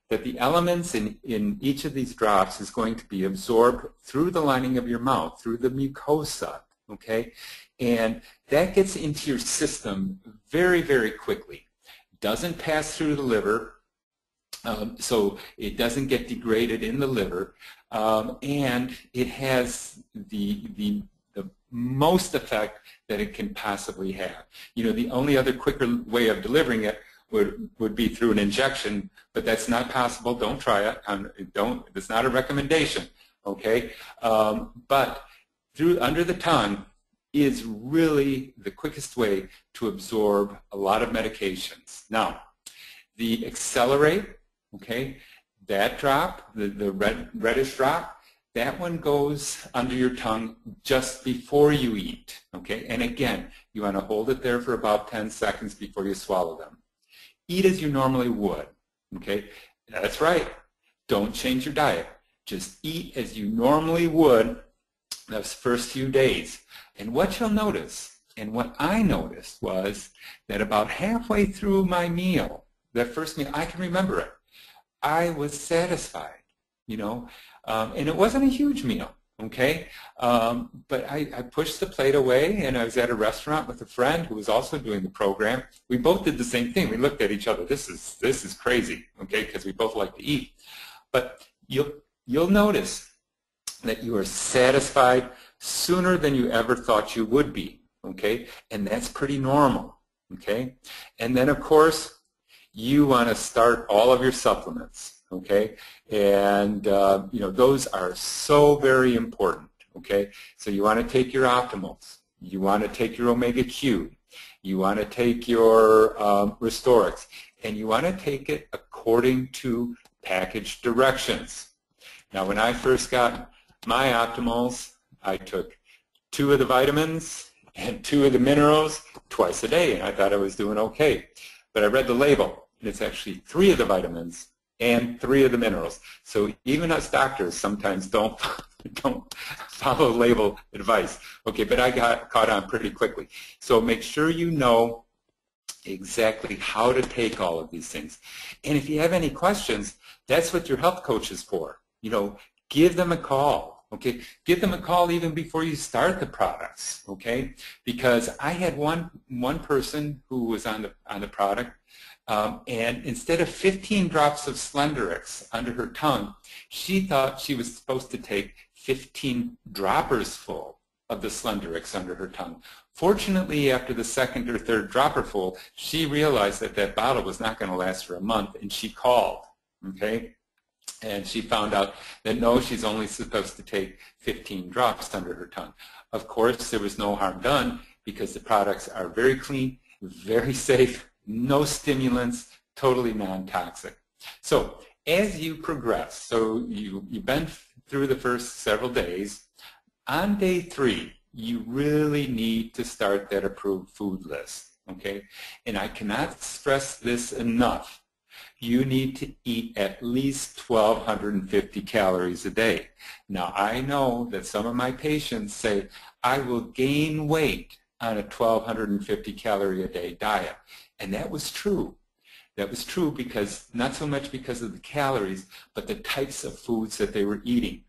that the elements in each of these drops is going to be absorbed through the lining of your mouth, through the mucosa, okay? And that gets into your system very, very quickly. Doesn't pass through the liver, so it doesn't get degraded in the liver, and it has the most effect that it can possibly have. You know, the only other quicker way of delivering it would be through an injection, but that's not possible. Don't try it. It's not a recommendation, okay? But under the tongue is really the quickest way to absorb a lot of medications. Now, the Accelerate, okay, that drop, the reddish drop, that one goes under your tongue just before you eat, okay? And again, you want to hold it there for about 10 seconds before you swallow them. Eat as you normally would, okay? That's right. Don't change your diet. Just eat as you normally would those first few days. And what you'll notice, and what I noticed, was that about halfway through my meal, that first meal, I can remember it, I was satisfied, you know, and it wasn't a huge meal, okay? But I pushed the plate away, and I was at a restaurant with a friend who was also doing the program. We both did the same thing. We looked at each other. This is crazy, okay, because we both like to eat. But you'll notice that you are satisfied sooner than you ever thought you would be, okay? And that's pretty normal, okay? And then, of course, you want to start all of your supplements, okay? And, you know, those are so very important, okay? So you want to take your Optimals. You want to take your Omega Q. You want to take your Restorix. And you want to take it according to package directions. Now, when I first got my Optimals, I took 2 of the vitamins and 2 of the minerals twice a day, and I thought I was doing okay. But I read the label, and it's actually 3 of the vitamins and 3 of the minerals. So even us doctors sometimes don't follow label advice. Okay, but I got caught on pretty quickly. So make sure you know exactly how to take all of these things. And if you have any questions, that's what your health coach is for. You know, give them a call, okay? Give them a call even before you start the products, okay? Because I had one person who was on the product, and instead of 15 drops of Slenderix under her tongue, she thought she was supposed to take 15 droppers full of the Slenderix under her tongue. Fortunately, after the second or third dropper full, she realized that that bottle was not going to last for a month, and she called, okay? And she found out that no, she's only supposed to take 15 drops under her tongue. Of course, there was no harm done because the products are very clean, very safe, no stimulants, totally non-toxic. So as you progress, so you've been through the first several days, on day 3, you really need to start that approved food list, okay? And I cannot stress this enough. You need to eat at least 1,250 calories a day. Now, I know that some of my patients say, I will gain weight on a 1,250 calorie a day diet. And that was true. That was true because, not so much because of the calories, but the types of foods that they were eating.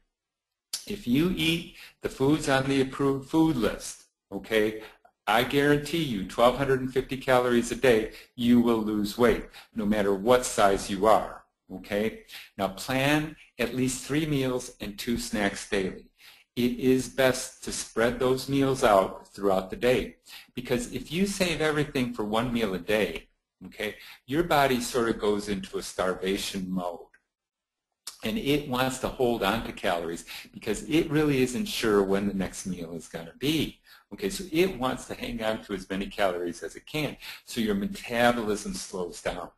If you eat the foods on the approved food list, okay, I guarantee you 1,250 calories a day, you will lose weight, no matter what size you are, okay? Now plan at least 3 meals and 2 snacks daily. It is best to spread those meals out throughout the day, because if you save everything for 1 meal a day, okay, your body sort of goes into a starvation mode. And it wants to hold on to calories because it really isn't sure when the next meal is going to be. Okay, so it wants to hang on to as many calories as it can, so your metabolism slows down.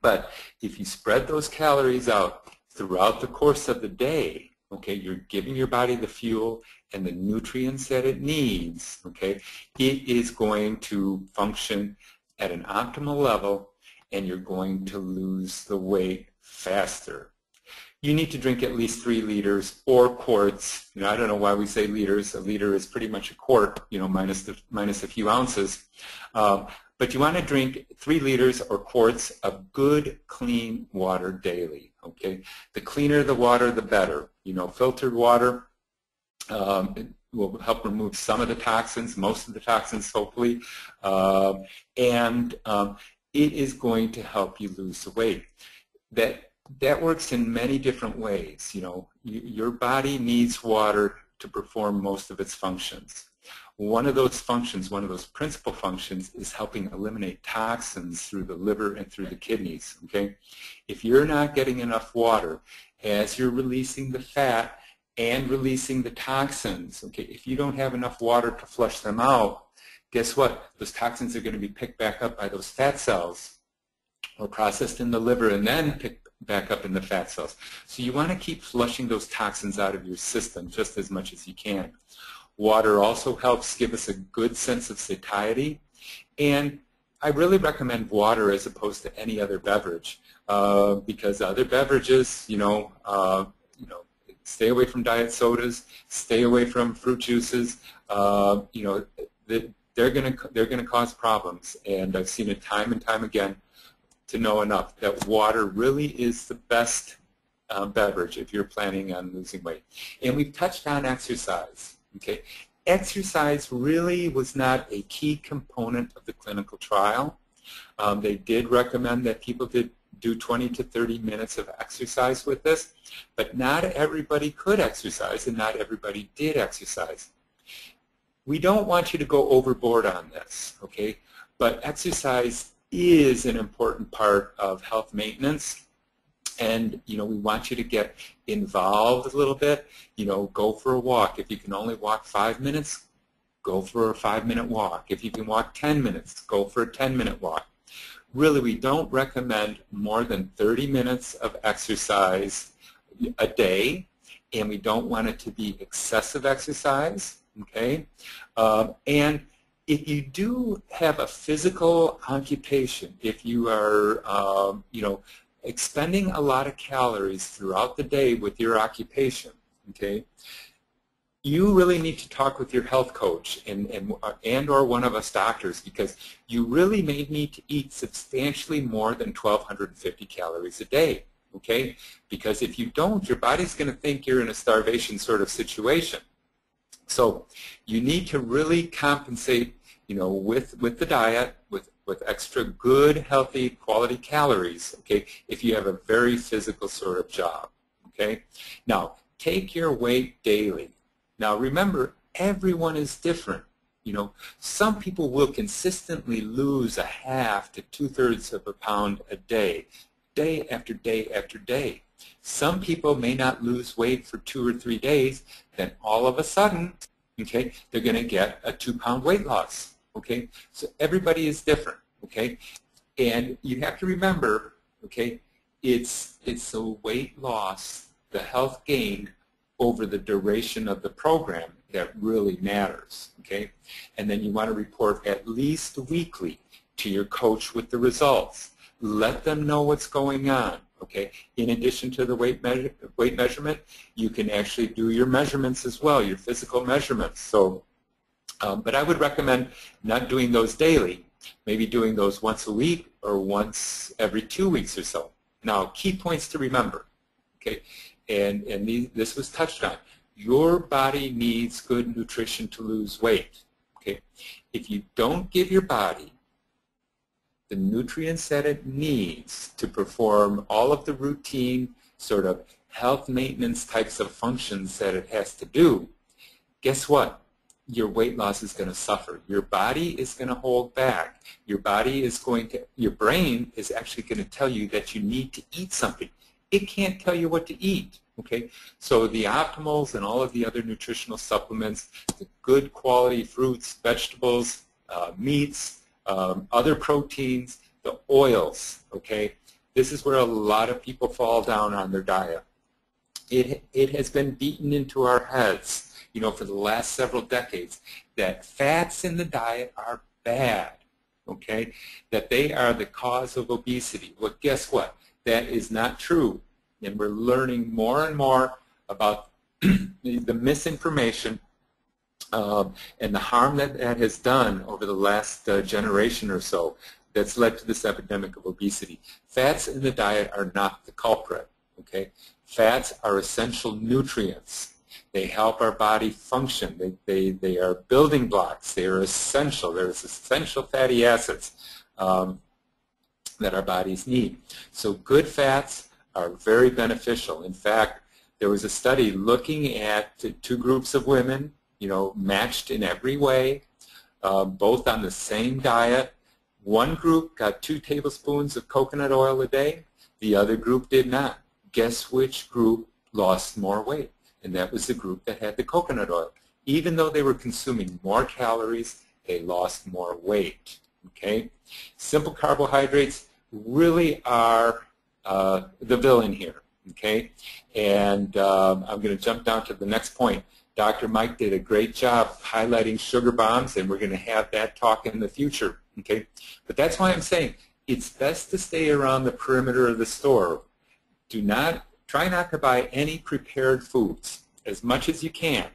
But if you spread those calories out throughout the course of the day, okay, you're giving your body the fuel and the nutrients that it needs, okay, it is going to function at an optimal level, and you're going to lose the weight faster. You need to drink at least 3 liters or quarts. You know, I don't know why we say liters. A liter is pretty much a quart, you know, minus a few ounces. But you want to drink 3 liters or quarts of good, clean water daily. Okay, the cleaner the water, the better. You know, filtered water it will help remove some of the toxins, most of the toxins, hopefully, and it is going to help you lose the weight. That works in many different ways. You know, your body needs water to perform most of its functions. One of those functions, one of those principal functions, is helping eliminate toxins through the liver and through the kidneys. Okay, if you're not getting enough water as you're releasing the fat and releasing the toxins, okay, if you don't have enough water to flush them out, guess what? Those toxins are going to be picked back up by those fat cells, or processed in the liver and then picked back up in the fat cells. So you want to keep flushing those toxins out of your system just as much as you can. Water also helps give us a good sense of satiety, and I really recommend water as opposed to any other beverage because other beverages, stay away from diet sodas, stay away from fruit juices. They're going to cause problems, and I've seen it time and time again to know enough that water really is the best beverage if you're planning on losing weight. And we've touched on exercise. Okay, exercise really was not a key component of the clinical trial. They did recommend that people do 20 to 30 minutes of exercise with this, but not everybody could exercise, and not everybody did exercise. We don't want you to go overboard on this, okay? But exercise is an important part of health maintenance, and we want you to get involved a little bit. Go for a walk. If you can only walk 5 minutes, go for a 5-minute walk. If you can walk 10 minutes, go for a 10-minute walk. Really, we don't recommend more than 30 minutes of exercise a day, and we don't want it to be excessive exercise, okay? And if you do have a physical occupation, if you are, expending a lot of calories throughout the day with your occupation, okay, you really need to talk with your health coach and or one of us doctors, because you really may need to eat substantially more than 1,250 calories a day, okay? Because if you don't, your body's going to think you're in a starvation sort of situation. So you need to really compensate, with the diet, with extra good, healthy, quality calories, okay, if you have a very physical sort of job, okay? Now, take your weight daily. Now, remember, everyone is different. Some people will consistently lose a half to 2/3 of a pound a day after day after day. Some people may not lose weight for 2 or 3 days, then all of a sudden, okay, they're going to get a 2-pound weight loss, okay? So everybody is different, okay? And you have to remember, okay, it's the weight loss, the health gained over the duration of the program that really matters, okay? And then you want to report at least weekly to your coach with the results. Let them know what's going on, okay? In addition to the weight measurement, you can actually do your measurements as well, your physical measurements. So, but I would recommend not doing those daily, maybe doing those once a week or once every 2 weeks or so. Now, key points to remember, okay? And this was touched on. Your body needs good nutrition to lose weight, okay? If you don't give your body the nutrients that it needs to perform all of the routine sort of health maintenance types of functions that it has to do, guess what? Your weight loss is going to suffer. Your body is going to hold back. Your brain is actually going to tell you that you need to eat something. it can't tell you what to eat. Okay, so the optimals and all of the other nutritional supplements, the good quality fruits, vegetables, meats, other proteins, the oils, okay, this is where a lot of people fall down on their diet. It has been beaten into our heads, you know, for the last several decades that fats in the diet are bad, okay, that they are the cause of obesity. Well, guess what? That is not true. And we're learning more and more about the misinformation and the harm that that has done over the last generation or so that's led to this epidemic of obesity. Fats in the diet are not the culprit, okay? Fats are essential nutrients. They help our body function. They are building blocks. They are essential. There's essential fatty acids that our bodies need. So good fats are very beneficial. In fact, there was a study looking at two groups of women, you know, matched in every way, both on the same diet. One group got 2 tablespoons of coconut oil a day. The other group did not. Guess which group lost more weight? And that was the group that had the coconut oil. Even though they were consuming more calories, they lost more weight. Okay? Simple carbohydrates really are the villain here, okay? And I'm going to jump down to the next point. Dr. Mike did a great job highlighting sugar bombs, and we're going to have that talk in the future, okay? But that's why I'm saying it's best to stay around the perimeter of the store. Try not to buy any prepared foods as much as you can,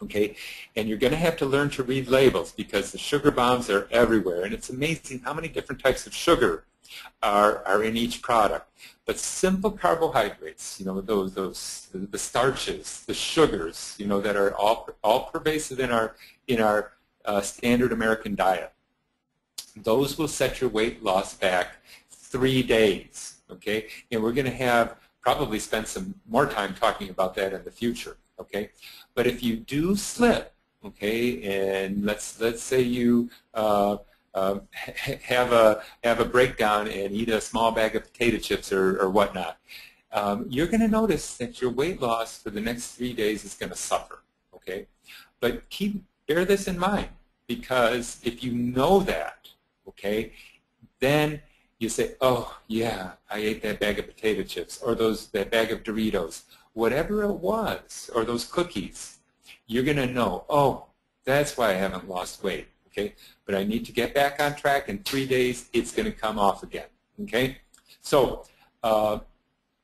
okay? And you're going to have to learn to read labels because the sugar bombs are everywhere, and it's amazing how many different types of sugar are in each product. But simple carbohydrates, you know, the starches, the sugars, you know, that are all pervasive in our standard American diet, those will set your weight loss back 3 days, okay? And we're going to probably spend some more time talking about that in the future, okay? But if you do slip, okay, and let's say you have a breakdown and eat a small bag of potato chips or whatnot, you're going to notice that your weight loss for the next 3 days is going to suffer, okay? But bear this in mind, because if you know that, okay, then you say, oh, yeah, I ate that bag of potato chips or that bag of Doritos, whatever it was, or those cookies, you're going to know, oh, that's why I haven't lost weight. Okay, but I need to get back on track. In 3 days, it's going to come off again. Okay, so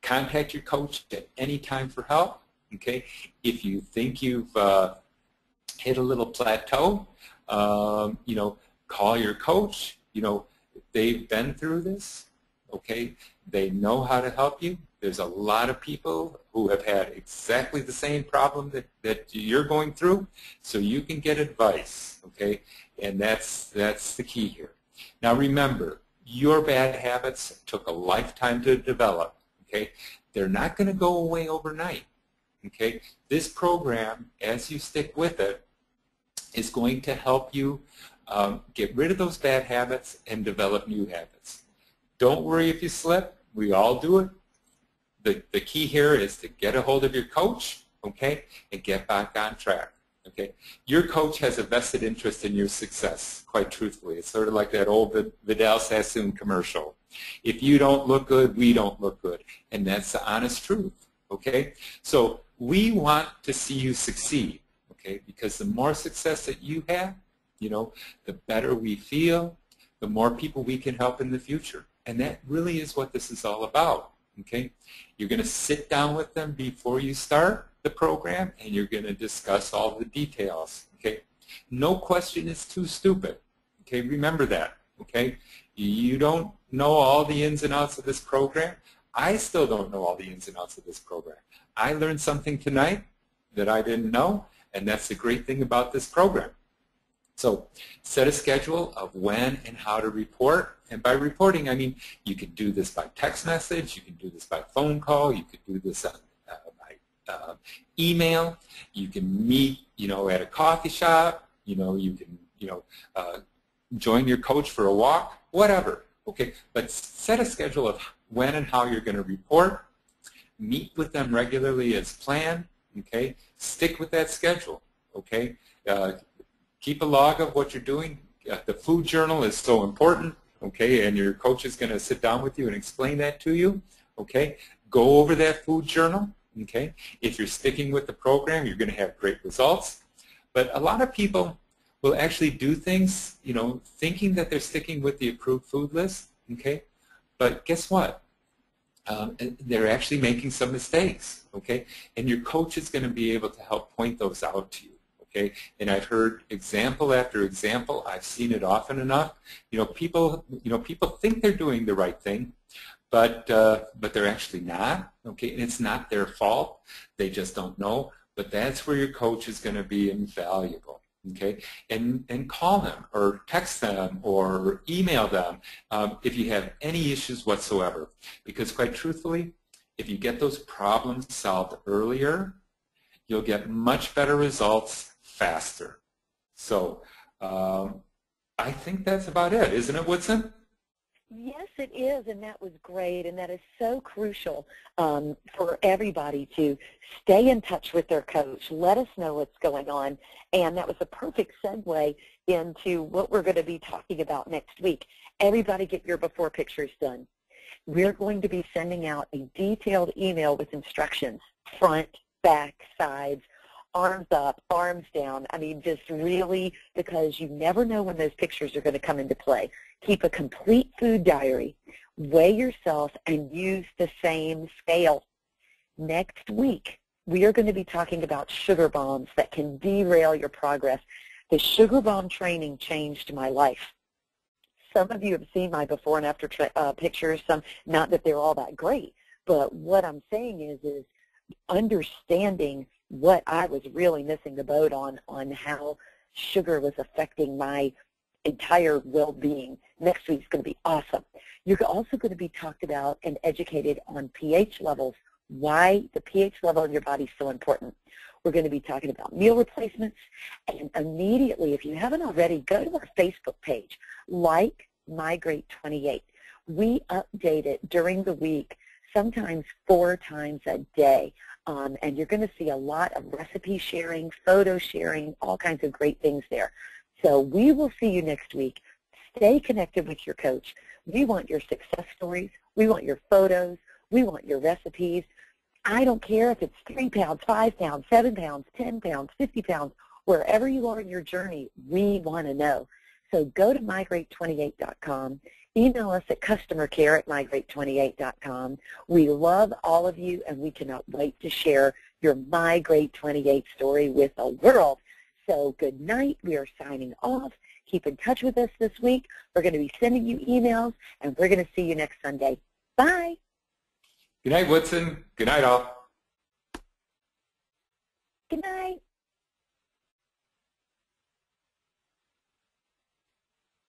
contact your coach at any time for help. Okay, if you think you've hit a little plateau, you know, call your coach. You know, they've been through this. Okay, they know how to help you. There's a lot of people who have had exactly the same problem that you're going through, so you can get advice, okay? And that's the key here. Now remember, your bad habits took a lifetime to develop, okay? They're not going to go away overnight, okay? This program, as you stick with it, is going to help you get rid of those bad habits and develop new habits. Don't worry if you slip. We all do it. The key here is to get a hold of your coach, okay, and get back on track, okay? Your coach has a vested interest in your success, quite truthfully. It's sort of like that old Vidal Sassoon commercial. If you don't look good, we don't look good, and that's the honest truth, okay? So we want to see you succeed, okay, because the more success that you have, you know, the better we feel, the more people we can help in the future, and that really is what this is all about. Okay, you're going to sit down with them before you start the program, and you're going to discuss all the details. Okay, no question is too stupid. Okay, remember that. Okay, you don't know all the ins and outs of this program. I still don't know all the ins and outs of this program. I learned something tonight that I didn't know, and that's the great thing about this program. So set a schedule of when and how to report. And by reporting, I mean you can do this by text message, you can do this by phone call, you can do this by email, you can meet, you know, at a coffee shop, you know, you can, you know, join your coach for a walk, whatever. Okay, but set a schedule of when and how you're going to report, meet with them regularly as planned, okay? Stick with that schedule, okay? Keep a log of what you're doing. The food journal is so important, okay? And your coach is going to sit down with you and explain that to you, okay? Go over that food journal, okay? If you're sticking with the program, you're going to have great results. But a lot of people will actually do things, you know, thinking that they're sticking with the approved food list, okay? But guess what? They're actually making some mistakes, okay? And your coach is going to be able to help point those out to you, okay? And I've heard example after example. I've seen it often enough. People think they're doing the right thing, but they're actually not, okay? And it's not their fault. They just don't know. But that's where your coach is going to be invaluable. Okay, and call them or text them or email them if you have any issues whatsoever. Because quite truthfully, if you get those problems solved earlier, you'll get much better results faster. So I think that's about it, isn't it, Woodson? Yes, it is, and that was great, and that is so crucial for everybody to stay in touch with their coach, let us know what's going on, and that was a perfect segue into what we're going to be talking about next week. Everybody get your before pictures done. We're going to be sending out a detailed email with instructions, front, back, sides, arms up, arms down. I mean, just really, because you never know when those pictures are going to come into play. Keep a complete food diary, weigh yourself, and use the same scale. Next week, we are going to be talking about sugar bombs that can derail your progress. The sugar bomb training changed my life. Some of you have seen my before and after pictures, some, not that they're all that great, but what I'm saying is understanding what I was really missing the boat on how sugar was affecting my entire well-being. Next week's going to be awesome. You're also going to be talked about and educated on pH levels, why the pH level in your body is so important. We're going to be talking about meal replacements, and immediately, if you haven't already, go to our Facebook page, like mg28. We update it during the week, sometimes 4 times a day. And you're going to see a lot of recipe sharing, photo sharing, all kinds of great things there. So we will see you next week. Stay connected with your coach. We want your success stories. We want your photos. We want your recipes. I don't care if it's 3 pounds, 5 pounds, 7 pounds, 10 pounds, 50 pounds, wherever you are in your journey, we want to know. So go to mg28.com. Email us at customercare@mg28.com. We love all of you, and we cannot wait to share your mg28 story with the world. So good night. We are signing off. Keep in touch with us this week. We're going to be sending you emails, and we're going to see you next Sunday. Bye. Good night, Woodson. Good night, all. Good night.